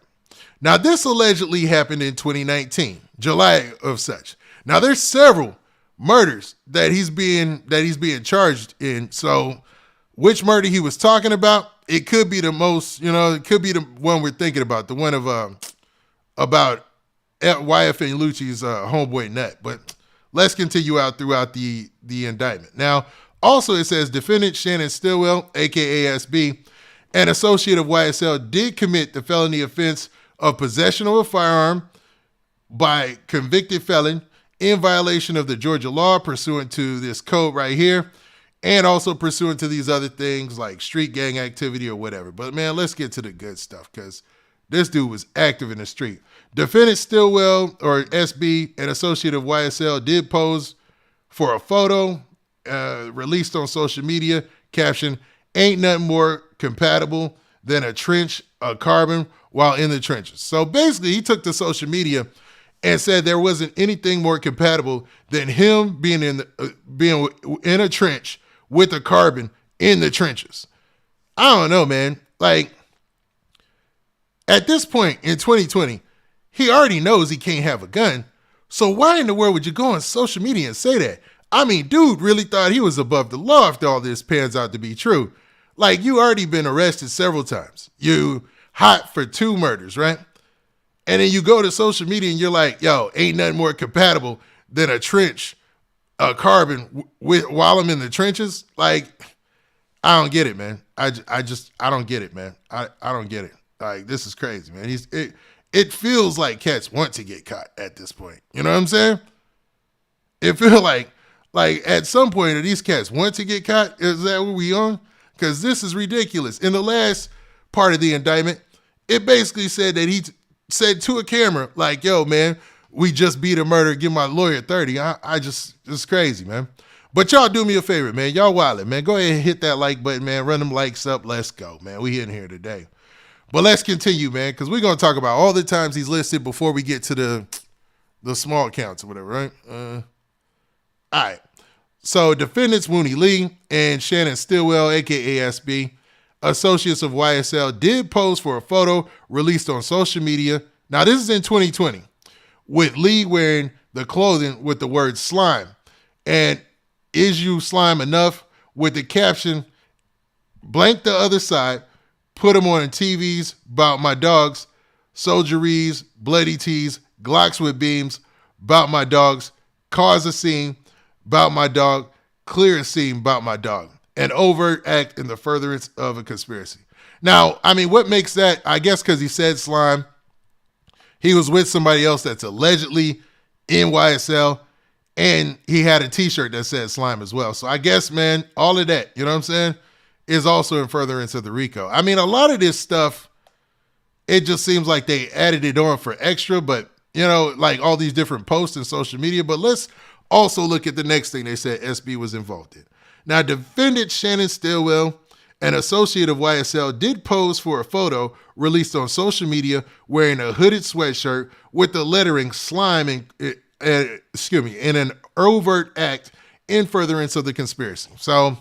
Now this allegedly happened in 2019, July of such. Now there's several murders that he's being charged in. So which murder he was talking about, it could be the most, it could be the one we're thinking about, the one of about YF and Lucci's homeboy Nut. But let's continue out throughout the indictment. Now, also it says defendant Shannon Stillwell, aka SB, an associate of YSL, did commit the felony offense of possession of a firearm by convicted felon in violation of the Georgia law pursuant to this code right here, and also pursuant to these other things like street gang activity or whatever. But man, let's get to the good stuff because this dude was active in the street. Defendant Stillwell, or SB, an associate of YSL, did pose for a photo released on social media, caption, ain't nothing more compatible than a trench, a carbon, while in the trenches. So basically, he took to social media and said there wasn't anything more compatible than him being in a trench with a carbon in the trenches. I don't know, man. Like, at this point in 2020, he already knows he can't have a gun. So why in the world would you go on social media and say that? I mean, dude really thought he was above the law if all this pans out to be true. Like, you already been arrested several times. You hot for 2 murders, right? And then you go to social media and you're like, yo, ain't nothing more compatible than a trench, a carbon while I'm in the trenches. Like, I don't get it, man. I don't get it, man. I don't get it. Like, this is crazy, man. It feels like cats want to get caught at this point. You know what I'm saying? It feels like at some point, are these cats want to get caught? Is that what we on? Because this is ridiculous. In the last part of the indictment, it basically said that he said to a camera, like, yo, man, we just beat a murder, give my lawyer 30. It's crazy, man. But y'all do me a favor, man. Y'all wildin', man. Go ahead and hit that like button, man. Run them likes up. Let's go, man. We in here today. But let's continue, man, because we're going to talk about all the times he's listed before we get to the small counts or whatever, right? All right. So defendants Wooney Lee and Shannon Stillwell, a.k.a. SB, associates of YSL, did pose for a photo released on social media. Now, this is in 2020, with Lee wearing the clothing with the word slime. And is you slime enough with the caption, blank the other side, put them on TVs about my dogs, soldieries, bloody tees, Glocks with beams, about my dogs, cause a scene, about my dog, clear a scene, about my dog, an overt act in the furtherance of a conspiracy. Now, I mean, what makes that, I guess because he said slime, he was with somebody else that's allegedly in YSL, and he had a t-shirt that said slime as well. So I guess, man, all of that, you know what I'm saying, is also in furtherance of the RICO. I mean, a lot of this stuff, it just seems like they added it on for extra, but, you know, like all these different posts and social media. But let's also look at the next thing they said SB was involved in. Now, defendant Shannon Stillwell, an associate of YSL, did pose for a photo released on social media wearing a hooded sweatshirt with the lettering slime in an overt act in furtherance of the conspiracy. So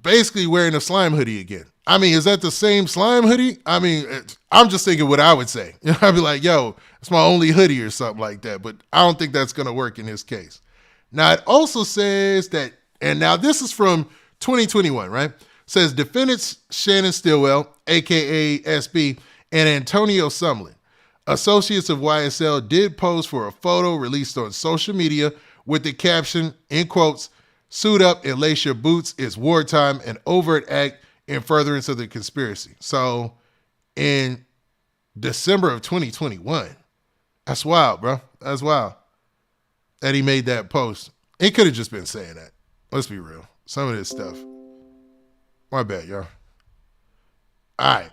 basically wearing a slime hoodie again. I mean, is that the same slime hoodie? I mean, I'm just thinking what I would say. I'd be like, yo, it's my only hoodie or something like that. But I don't think that's going to work in this case. Now, it also says that, and now this is from 2021, right? It says defendants Shannon Stillwell, a.k.a. SB, and Antonio Sumlin, associates of YSL, did pose for a photo released on social media with the caption, in quotes, suit up and lace your boots, it's wartime, an overt act in furtherance of the conspiracy. So in December of 2021, that's wild, bro. That's wild that he made that post. He could have just been saying that. Let's be real. Some of this stuff. My bad, y'all. All right.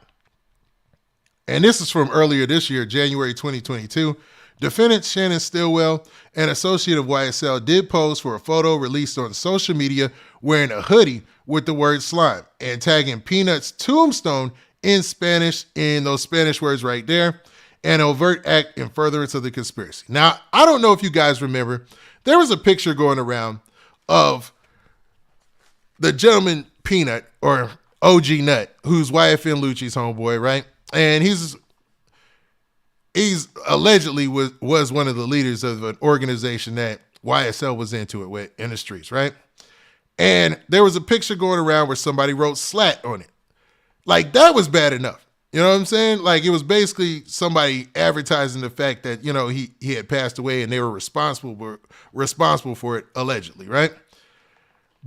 And this is from earlier this year, January 2022. Defendant Shannon Stillwell, an associate of YSL, did pose for a photo released on social media wearing a hoodie with the word slime and tagging Peanut's tombstone in Spanish, in those Spanish words right there, an overt act in furtherance of the conspiracy. Now, I don't know if you guys remember, there was a picture going around of the gentleman Peanut, or OG Nut, who's YFN Lucci's homeboy, right? And he's allegedly was one of the leaders of an organization that YSL was into it with in the streets, right? And there was a picture going around where somebody wrote slat on it. Like, that was bad enough. You know what I'm saying? Like, it was basically somebody advertising the fact that, you know, he had passed away and they were responsible for it, allegedly, right?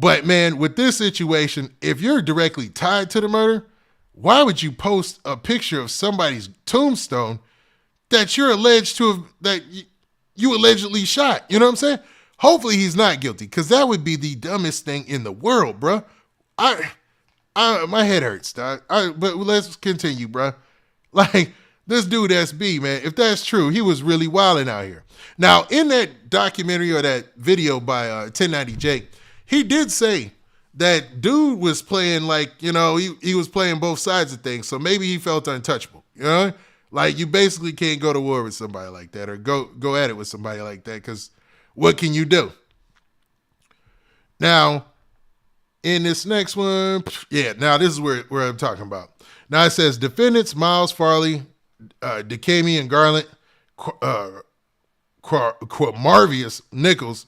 But man, with this situation, if you're directly tied to the murder, why would you post a picture of somebody's tombstone that you're alleged to have, that you allegedly shot? You know what I'm saying? Hopefully he's not guilty, because that would be the dumbest thing in the world, bro. My head hurts, dog. But let's continue, bro. Like, this dude SB, man, if that's true, he was really wilding out here. Now, in that documentary or that video by 1090 Jake, he did say that dude was playing, like, you know, he was playing both sides of things. So maybe he felt untouchable, you know? Like, you basically can't go to war with somebody like that, or go at it with somebody like that, because what can you do? Now, in this next one, now this is where I'm talking about. Now it says, defendants Miles Farley, Dacamian Garland, Marvius Nichols,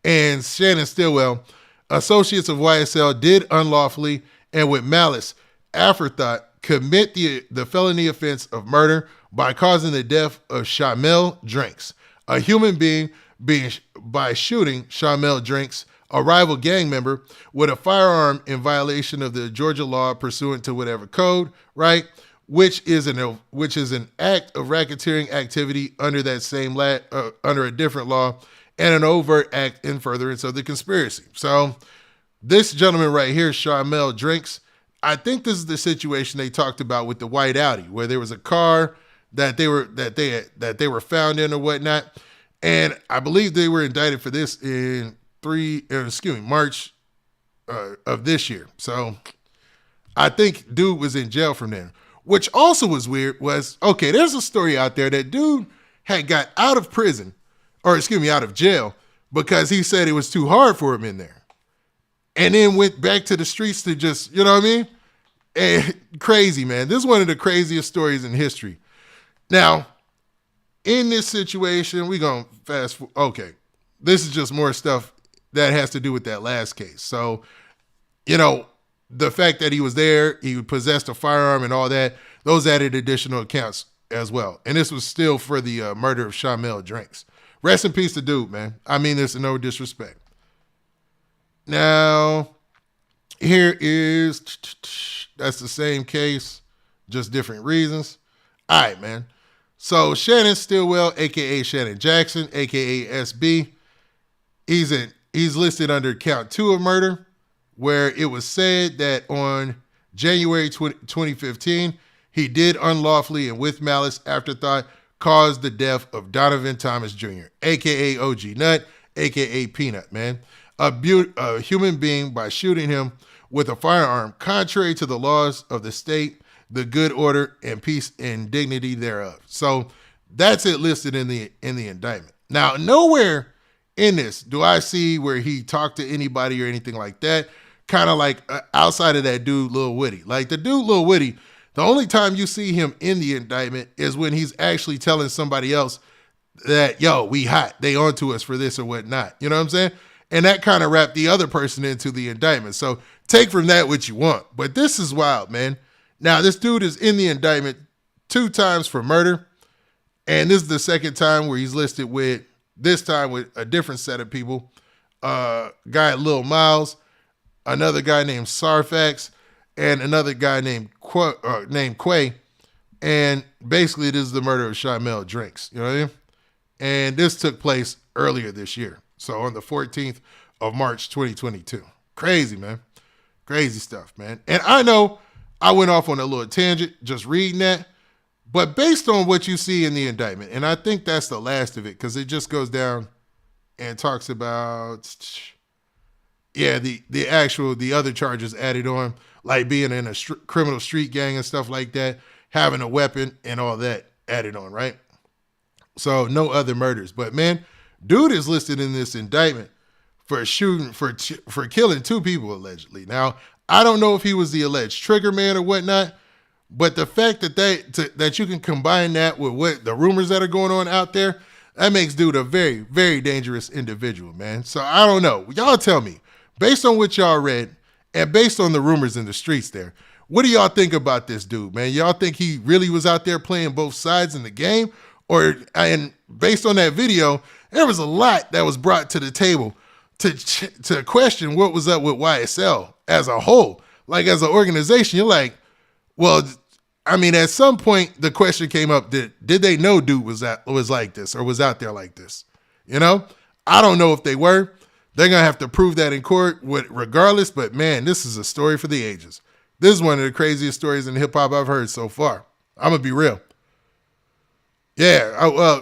and Shannon Stillwell, associates of YSL, did unlawfully and with malice aforethought commit the felony offense of murder by causing the death of Shamel Drinks, a human being by shooting Shamel Drinks, a rival gang member, with a firearm in violation of the Georgia law pursuant to whatever code, right? Which is an act of racketeering activity under that same under a different law, and an overt act in furtherance of the conspiracy. So this gentleman right here, Shamel Drinks, I think this is the situation they talked about with the white Audi, where there was a car that they were found in or whatnot, and I believe they were indicted for this in March of this year. So I think dude was in jail from then. Which also was weird was, okay, there's a story out there that dude had got out of prison, out of jail, because he said it was too hard for him in there. And then went back to the streets to just, you know what I mean? And crazy, man. This is one of the craziest stories in history. Now, in this situation, we're going to fast forward. Okay, this is just more stuff that has to do with that last case. So, you know, the fact that he was there, he possessed a firearm and all that, those added additional accounts as well. And this was still for the murder of Shamel Drinks. Rest in peace to dude, man. I mean this in no disrespect. Now, here is, that's the same case, just different reasons. All right, man. So Shannon Stillwell, a.k.a. Shannon Jackson, a.k.a. SB, he's listed under count 2 of murder, where it was said that on January 2015, he did unlawfully and with malice aforethought cause the death of Donovan Thomas Jr., a.k.a. OG Nut, a.k.a. Peanut, man. A human being by shooting him with a firearm contrary to the laws of the state, the good order and peace and dignity thereof. So that's it listed in the indictment. Now, nowhere in this do I see where he talked to anybody or anything like that. Kind of like outside of that dude, Lil Woody. Like the dude, Lil Woody, the only time you see him in the indictment is when he's actually telling somebody else that, yo, we hot, they onto us for this or whatnot. You know what I'm saying? And that kind of wrapped the other person into the indictment. So take from that what you want. But this is wild, man. Now, this dude is in the indictment 2 times for murder. And this is the second time where he's listed with, this time with a different set of people. Guy Lil Miles, another guy named Sarfax, and another guy named Quay. And basically, this is the murder of Shamel Drinks. You know what I mean? And this took place earlier this year. So on the 14th of March, 2022. Crazy, man. Crazy stuff, man. And I know I went off on a little tangent just reading that, but based on what you see in the indictment, and I think that's the last of it, because it just goes down and talks about, the other charges added on, like being in a criminal street gang and stuff like that, having a weapon and all that. added on, right? So no other murders. But man, dude is listed in this indictment for killing 2 people allegedly. Now, I don't know if he was the alleged trigger man or whatnot, but the fact that you can combine that with what the rumors that are going on out there, that makes dude a very, very dangerous individual, man. So I don't know. Y'all tell me, based on what y'all read and based on the rumors in the streets there, what do y'all think about this dude, man? Y'all think he really was out there playing both sides in the game? And based on that video, there was a lot that was brought to the table to question what was up with YSL as a whole. Like, as an organization, you're like, well, I mean, at some point, the question came up, did they know dude was like this or was out there like this? You know? I don't know if they were. They're going to have to prove that in court regardless, but man, this is a story for the ages. This is one of the craziest stories in hip-hop I've heard so far. I'm going to be real. Yeah,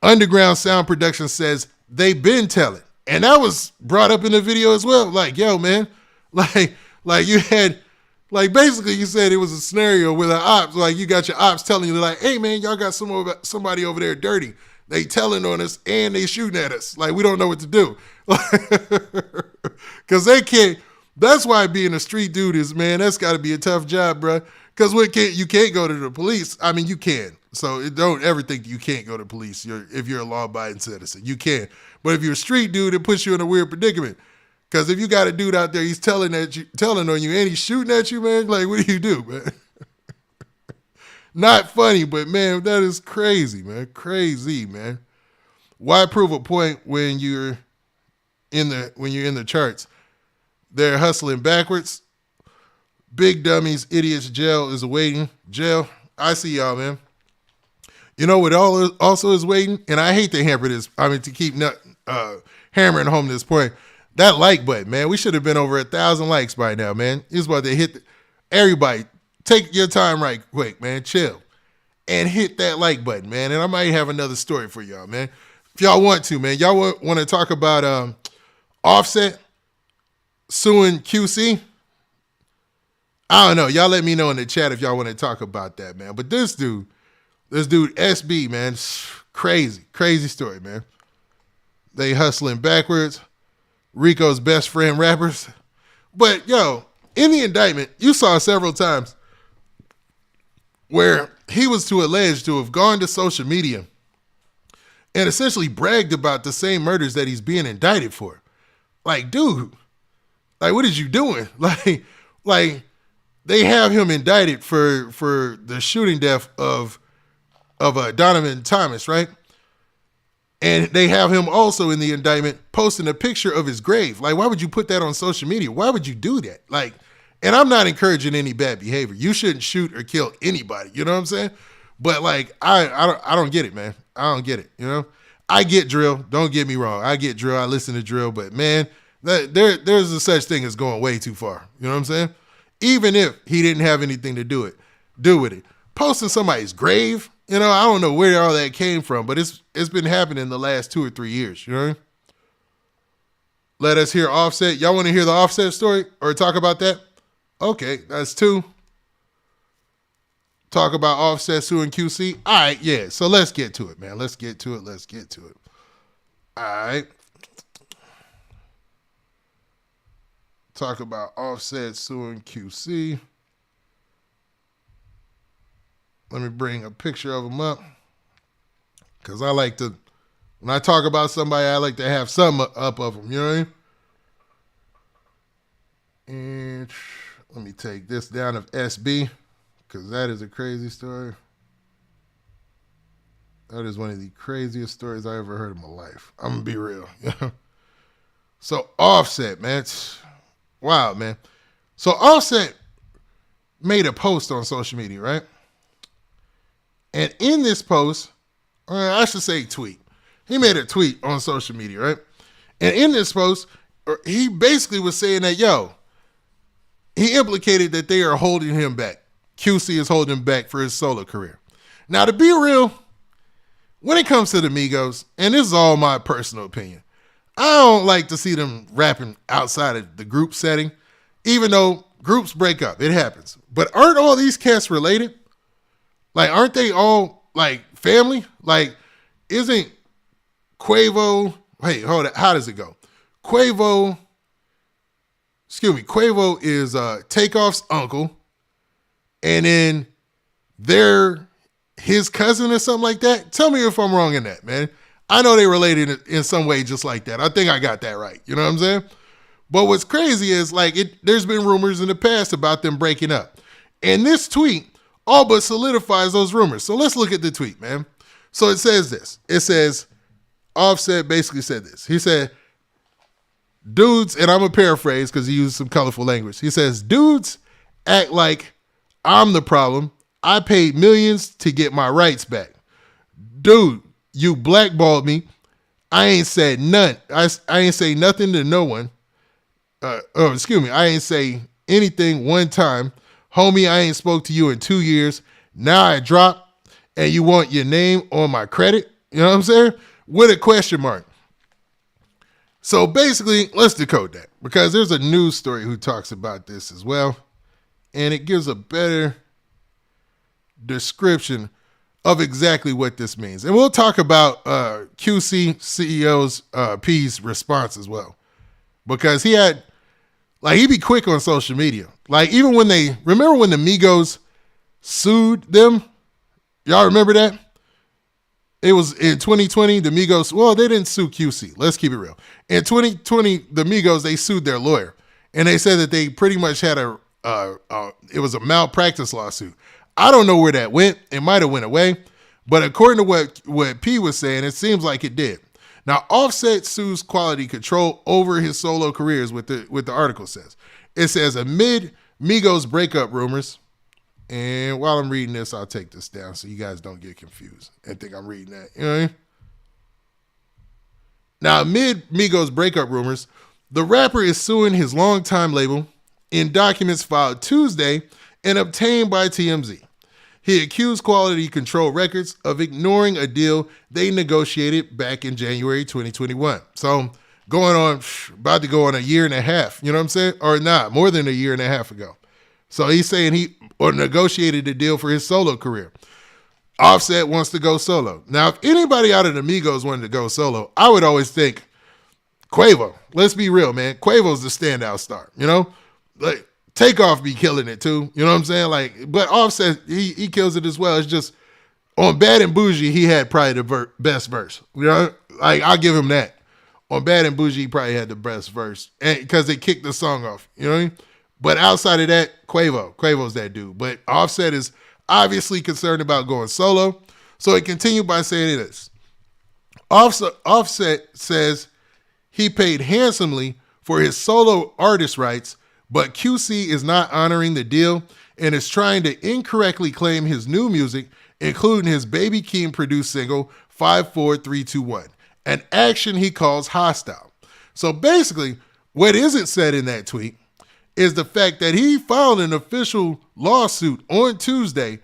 Underground Sound Production says they've been telling. And that was brought up in the video as well. Like, yo, man, like you had, like, basically you said it was a scenario with an ops, like you got your ops telling you, like, hey, man, y'all got somebody over there dirty. They telling on us and they shooting at us. Like, we don't know what to do. Because they can't, that's why being a street dude is, man, that's got to be a tough job, bro. Because you can't go to the police. I mean, you can. So don't ever think you can't go to police if you're a law-abiding citizen. You can. But if you're a street dude, it puts you in a weird predicament. Because if you got a dude out there, he's telling on you, and he's shooting at you, man, like, what do you do, man? Not funny, but, man, that is crazy, man. Crazy, man. Why prove a point when you're in the charts? They're hustling backwards. Big dummies, idiots, jail is awaiting. Jail, I see y'all, man. You know what also is waiting? And I hate to hammer this, to keep hammering home this point. That like button, man. We should have been over 1,000 likes by now, man. It's about to hit everybody. Take your time right quick, man. Chill. And hit that like button, man. And I might have another story for y'all, man. If y'all want to, man. Y'all want to talk about Offset suing QC? I don't know. Y'all let me know in the chat if y'all want to talk about that, man. But this dude, SB, man, crazy story, man. They hustling backwards. RICO's best friend rappers. But, yo, in the indictment, you saw several times where he was alleged to have gone to social media and essentially bragged about the same murders that he's being indicted for. Like, dude, like, what is you doing? Like, they have him indicted for the shooting death of Donovan Thomas, right? And they have him also in the indictment posting a picture of his grave. Like, why would you put that on social media? Why would you do that? Like, and I'm not encouraging any bad behavior. You shouldn't shoot or kill anybody. You know what I'm saying? But like, I don't get it, man. I don't get it. You know, I get drill. Don't get me wrong. I get drill. I listen to drill. But man, there's a such thing as going way too far. You know what I'm saying? Even if he didn't have anything to do with it, posting somebody's grave. You know, I don't know where all that came from, but it's been happening the last 2 or 3 years. You know what I mean? Let us hear Offset. Y'all want to hear the Offset story or talk about that? Okay, that's 2. Talk about Offset suing QC. All right, yeah. So let's get to it, man. Let's get to it. All right. Talk about Offset suing QC. Let me bring a picture of him up. Because I like to, when I talk about somebody, I like to have something up of them. You know what I mean? And let me take this down of SB. Because that is a crazy story. That is one of the craziest stories I ever heard in my life. I'm going to be real. So Offset, man. Wow, man. So Offset made a post on social media, right? And in this post, or I should say tweet, he made a tweet on social media, right? And in this post, he basically was saying that, yo, he implicated that they are holding him back. QC is holding him back for his solo career. Now, to be real, when it comes to the Migos, and this is all my personal opinion, I don't like to see them rapping outside of the group setting, even though groups break up. It happens. But aren't all these cats related? Like, aren't they all like family? Like, isn't Quavo, hey, hold on, how does it go? Quavo is Takeoff's uncle, and then they're his cousin or something like that. Tell me if I'm wrong in that, man. I know they related in some way just like that. I think I got that right. You know what I'm saying? But what's crazy is like there's been rumors in the past about them breaking up. And this tweet all but solidifies those rumors. So let's look at the tweet, man. So it says this. It says, Offset basically said this. He said, dudes, and I'm going to paraphrase because he used some colorful language. He says, dudes act like I'm the problem. I paid millions to get my rights back. Dude, you blackballed me. I ain't said none. I ain't say nothing to no one. I ain't say anything one time. Homie, I ain't spoke to you in 2 years. Now I drop and you want your name on my credit? You know what I'm saying? With a question mark. So basically, let's decode that because there's a news story who talks about this as well. And it gives a better description of exactly what this means. And we'll talk about QC CEO's P's response as well. Because he be quick on social media. Like even when remember when the Migos sued them? Y'all remember that? It was in 2020, the Migos, well, they didn't sue QC. Let's keep it real. In 2020, the Migos, they sued their lawyer. And they said that they pretty much had it was a malpractice lawsuit. I don't know where that went. It might have went away. But according to what P was saying, it seems like it did. Now, Offset sues Quality Control over his solo careers, what the article says. It says, amid Migos breakup rumors, and while I'm reading this, I'll take this down so you guys don't get confused and think I'm reading that. You know what I mean? Now, amid Migos breakup rumors, the rapper is suing his longtime label in documents filed Tuesday and obtained by TMZ. He accused Quality Control Records of ignoring a deal they negotiated back in January 2021. So about to go on a year and a half, you know what I'm saying? Or not, more than a year and a half ago. So he's saying he negotiated a deal for his solo career. Offset wants to go solo. Now, if anybody out of the Migos wanted to go solo, I would always think Quavo. Let's be real, man. Quavo's the standout star, you know? Like, Takeoff be killing it too, you know what I'm saying? Like, but Offset, he kills it as well. It's just, on Bad and Bougie, he had probably the best verse. You know? Like, I'll give him that. On Bad and Bougie, he probably had the best verse because they kicked the song off, you know what I mean? But outside of that, Quavo's that dude. But Offset is obviously concerned about going solo. So he continued by saying this. Offset says he paid handsomely for his solo artist rights, but QC is not honoring the deal and is trying to incorrectly claim his new music, including his Baby Keem produced single 54321, an action he calls hostile. So basically, what isn't said in that tweet is the fact that he filed an official lawsuit on Tuesday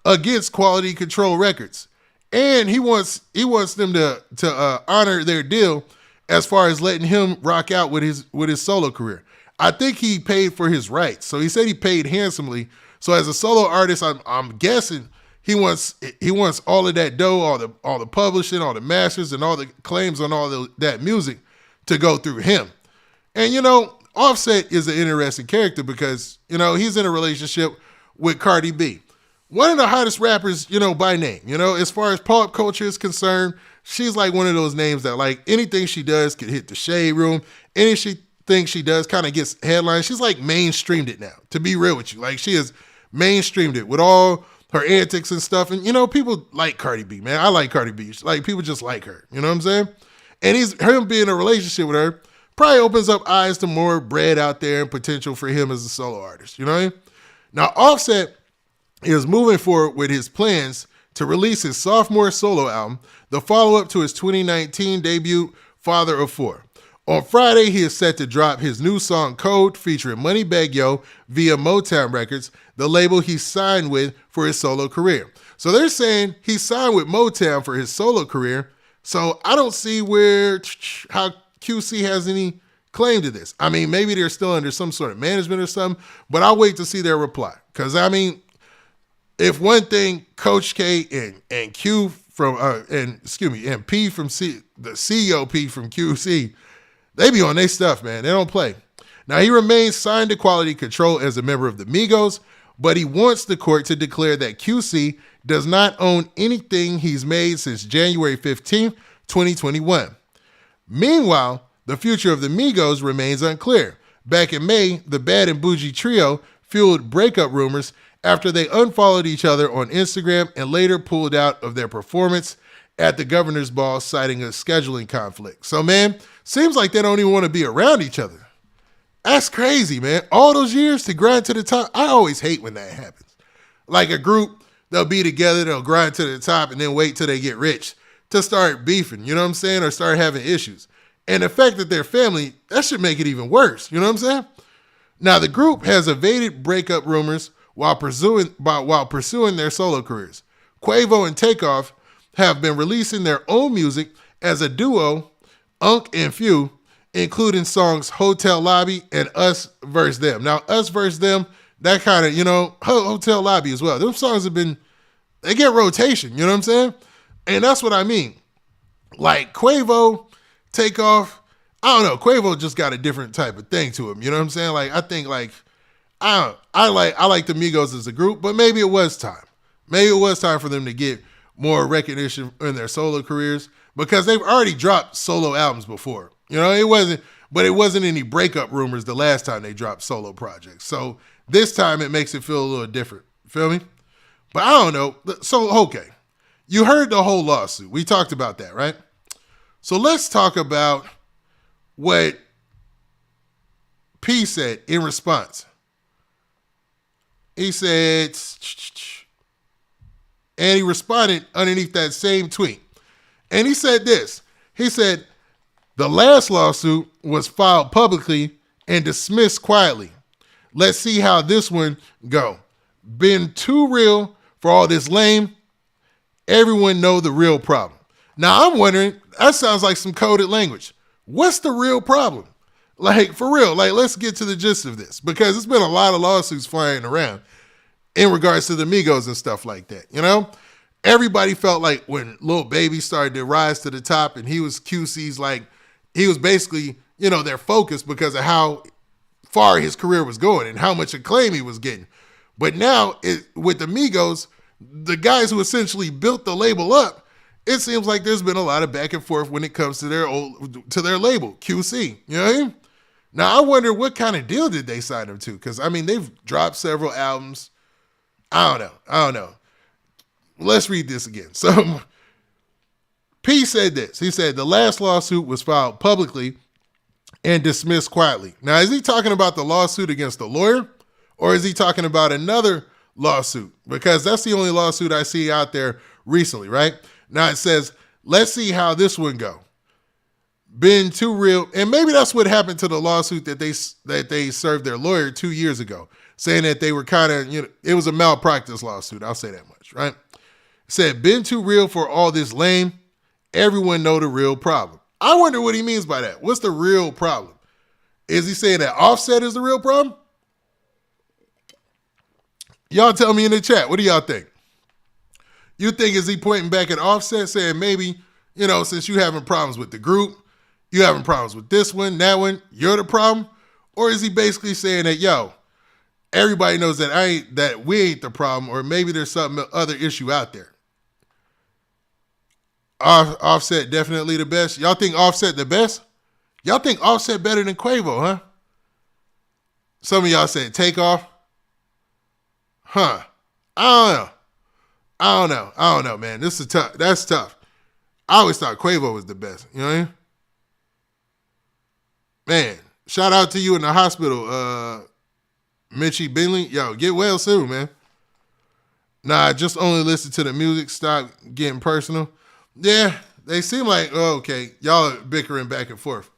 against Quality Control Records. And he wants them to honor their deal as far as letting him rock out with his solo career. I think he paid for his rights. So he said he paid handsomely. So as a solo artist, I'm guessing he wants all of that dough, all the publishing, all the masters, and all the claims on that music to go through him. And you know, Offset is an interesting character because, you know, he's in a relationship with Cardi B. One of the hottest rappers, you know, by name. You know, as far as pop culture is concerned, she's like one of those names that like anything she does could hit the shade room. Anything she does kind of gets headlines. She's like mainstreamed it now, to be real with you. Like she has mainstreamed it with all her antics and stuff. And, you know, people like Cardi B, man. I like Cardi B. Like people just like her. You know what I'm saying? And him being in a relationship with her probably opens up eyes to more bread out there and potential for him as a solo artist. You know what I mean? Now, Offset is moving forward with his plans to release his sophomore solo album, the follow-up to his 2019 debut, Father of Four. On Friday, he is set to drop his new song, Code, featuring Moneybagg Yo via Motown Records, the label he signed with for his solo career. So they're saying he signed with Motown for his solo career, so I don't see how QC has any claim to this. I mean, maybe they're still under some sort of management or something, but I'll wait to see their reply. Because, I mean, if one thing Coach K and Q from and P from the CEO P from QC, they be on their stuff, man. They don't play. Now he remains signed to Quality Control as a member of the Migos, but he wants the court to declare that QC does not own anything he's made since January 15th, 2021. Meanwhile, the future of the Migos remains unclear. Back in May, the Bad and Bougie trio fueled breakup rumors after they unfollowed each other on Instagram and later pulled out of their performance at the governor's ball, citing a scheduling conflict. So, man, seems like they don't even want to be around each other. That's crazy, man. All those years to grind to the top. I always hate when that happens. Like a group, they'll be together, they'll grind to the top, and then wait till they get rich to start beefing, you know what I'm saying, or start having issues. And the fact that they're family, that should make it even worse, you know what I'm saying? Now, the group has evaded breakup rumors while pursuing their solo careers. Quavo and Takeoff have been releasing their own music as a duo, Unk and Few, including songs Hotel Lobby and Us vs. Them. Now, Us vs. Them, that kind of, Hotel Lobby as well. Those songs they get rotation, you know what I'm saying? And that's what I mean. Like Quavo, Takeoff, I don't know. Quavo just got a different type of thing to him, you know what I'm saying? Like, I think I like the Migos as a group, but maybe it was time. Maybe it was time for them to get more recognition in their solo careers because they've already dropped solo albums before. It wasn't any breakup rumors the last time they dropped solo projects. So this time it makes it feel a little different. Feel me? But I don't know. So, okay. You heard the whole lawsuit. We talked about that, right? So let's talk about what P said in response. He said, and he responded underneath that same tweet. And he said this. He said, the last lawsuit was filed publicly and dismissed quietly. Let's see how this one go. Been too real for all this lame. Everyone know the real problem. Now I'm wondering, that sounds like some coded language. What's the real problem? Like, for real, let's get to the gist of this because it's been a lot of lawsuits flying around in regards to the Migos and stuff like that, Everybody felt like when Lil Baby started to rise to the top and he was QC's he was basically, their focus because of how far his career was going and how much acclaim he was getting. But now with the Migos, the guys who essentially built the label up, it seems like there's been a lot of back and forth when it comes to their label, QC. You know what I mean? Now, I wonder what kind of deal did they sign him to? Because, they've dropped several albums. I don't know. Let's read this again. So, P said this. He said, the last lawsuit was filed publicly and dismissed quietly. Now, is he talking about the lawsuit against the lawyer? Or is he talking about another lawsuit? Because that's the only lawsuit I see out there recently, right? Now, it says, let's see how this one go. Been too real. And maybe that's what happened to the lawsuit that they served their lawyer 2 years ago, saying that they were kind of, it was a malpractice lawsuit. I'll say that much, right? It said, been too real for all this lame. Everyone know the real problem. I wonder what he means by that. What's the real problem? Is he saying that Offset is the real problem? Y'all tell me in the chat. What do y'all think? You think is he pointing back at Offset saying maybe, since you having problems with the group, you having problems with this one, that one, you're the problem? Or is he basically saying that, everybody knows that we ain't the problem, or maybe there's some other issue out there? Offset definitely the best. Y'all think Offset the best? Y'all think Offset better than Quavo, huh? Some of y'all said Takeoff. Huh. I don't know, man. This is tough. That's tough. I always thought Quavo was the best. You know what I mean? Man, shout out to you in the hospital, Mitchie Binley. Yo, get well soon, man. Nah, just only listen to the music. Stop getting personal. Yeah, they seem like, okay, y'all are bickering back and forth.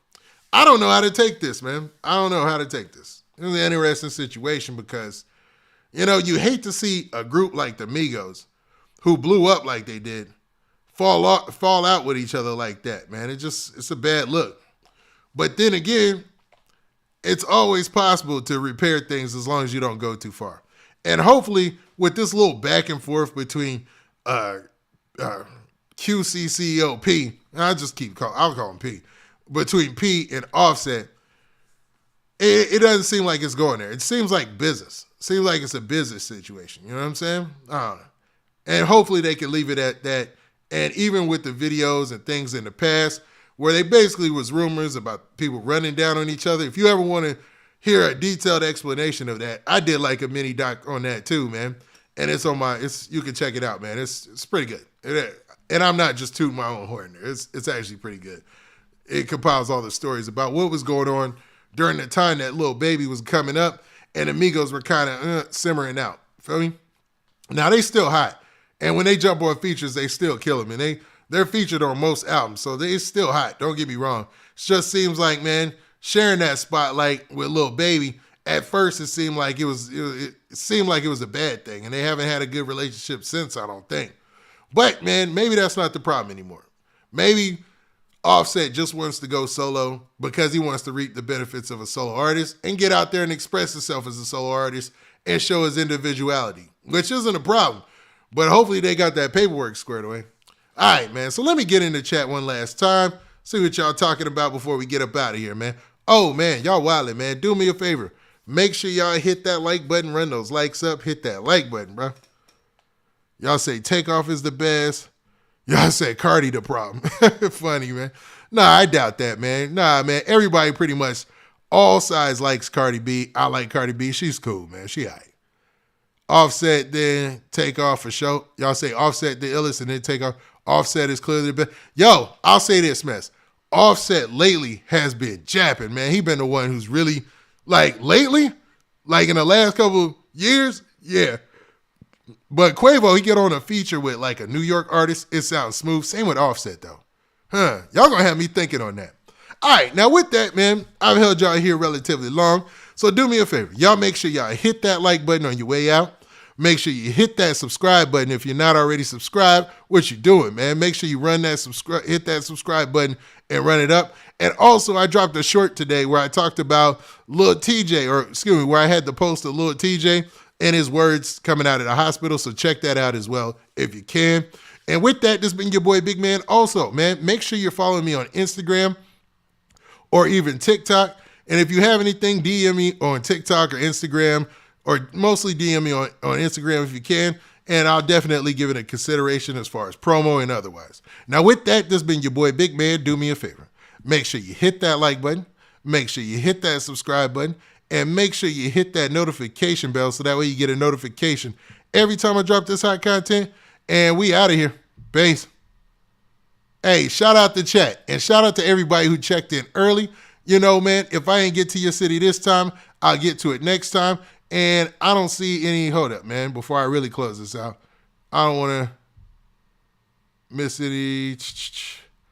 I don't know how to take this, man. I don't know how to take this. It's an interesting situation because, you hate to see a group like the Migos, who blew up like they did, fall out with each other like that, man. It's a bad look. But then again, it's always possible to repair things as long as you don't go too far. And hopefully with this little back and forth between QC CEO P, and I'll call him P, between P and Offset, it doesn't seem like it's going there. It seems like business. It seems like it's a business situation. You know what I'm saying? I don't know. And hopefully they can leave it at that. And even with the videos and things in the past where they basically was rumors about people running down on each other, if you ever want to hear a detailed explanation of that, I did like a mini doc on that too, man. And it's on you can check it out, man. It's pretty good. And I'm not just tooting my own horn there. It's actually pretty good. It compiles all the stories about what was going on during the time that little baby was coming up and Amigos were kind of simmering out. Feel me? Now they still hot. And when they jump on features, they still kill them. And they're featured on most albums. So they're still hot. Don't get me wrong. It just seems like, man, sharing that spotlight with Lil Baby, at first it seemed like it was a bad thing. And they haven't had a good relationship since, I don't think. But, man, maybe that's not the problem anymore. Maybe Offset just wants to go solo because he wants to reap the benefits of a solo artist and get out there and express himself as a solo artist and show his individuality, which isn't a problem. But hopefully they got that paperwork squared away. All right, man. So let me get in the chat one last time. See what y'all talking about before we get up out of here, man. Oh, man, y'all wildin', man. Do me a favor. Make sure y'all hit that like button. Run those likes up. Hit that like button, bro. Y'all say Takeoff is the best. Y'all say Cardi the problem. Funny, man. Nah, I doubt that, man. Nah, man. Everybody pretty much, all sides likes Cardi B. I like Cardi B. She's cool, man. She all right. Offset, then Takeoff for sure. Y'all say Offset the illest and then Takeoff. Offset is clearly the best. Yo, I'll say this, mess. Offset lately has been japping, man. He been the one who's really, like, lately, like in the last couple years, yeah. But Quavo, he get on a feature with like a New York artist. It sounds smooth. Same with Offset though. Y'all gonna have me thinking on that. All right, now with that, man, I've held y'all here relatively long. So do me a favor. Y'all make sure y'all hit that like button on your way out. Make sure you hit that subscribe button. If you're not already subscribed, what you doing, man? Make sure you hit that subscribe button and run it up. And also, I dropped a short today where I talked about Lil TJ, where I had the post of Lil TJ and his words coming out of the hospital. So check that out as well if you can. And with that, this has been your boy Big Man. Also, man, make sure you're following me on Instagram or even TikTok. And if you have anything, DM me on TikTok or Instagram, or mostly DM me on Instagram if you can. And I'll definitely give it a consideration as far as promo and otherwise. Now with that, this has been your boy Big Man. Do me a favor. Make sure you hit that like button. Make sure you hit that subscribe button. And make sure you hit that notification bell so that way you get a notification every time I drop this hot content. And we out of here. Peace. Hey, shout out to chat. And shout out to everybody who checked in early. You know, man, if I ain't get to your city this time, I'll get to it next time. And I don't see any, hold up, man, before I really close this out. I don't want to miss any.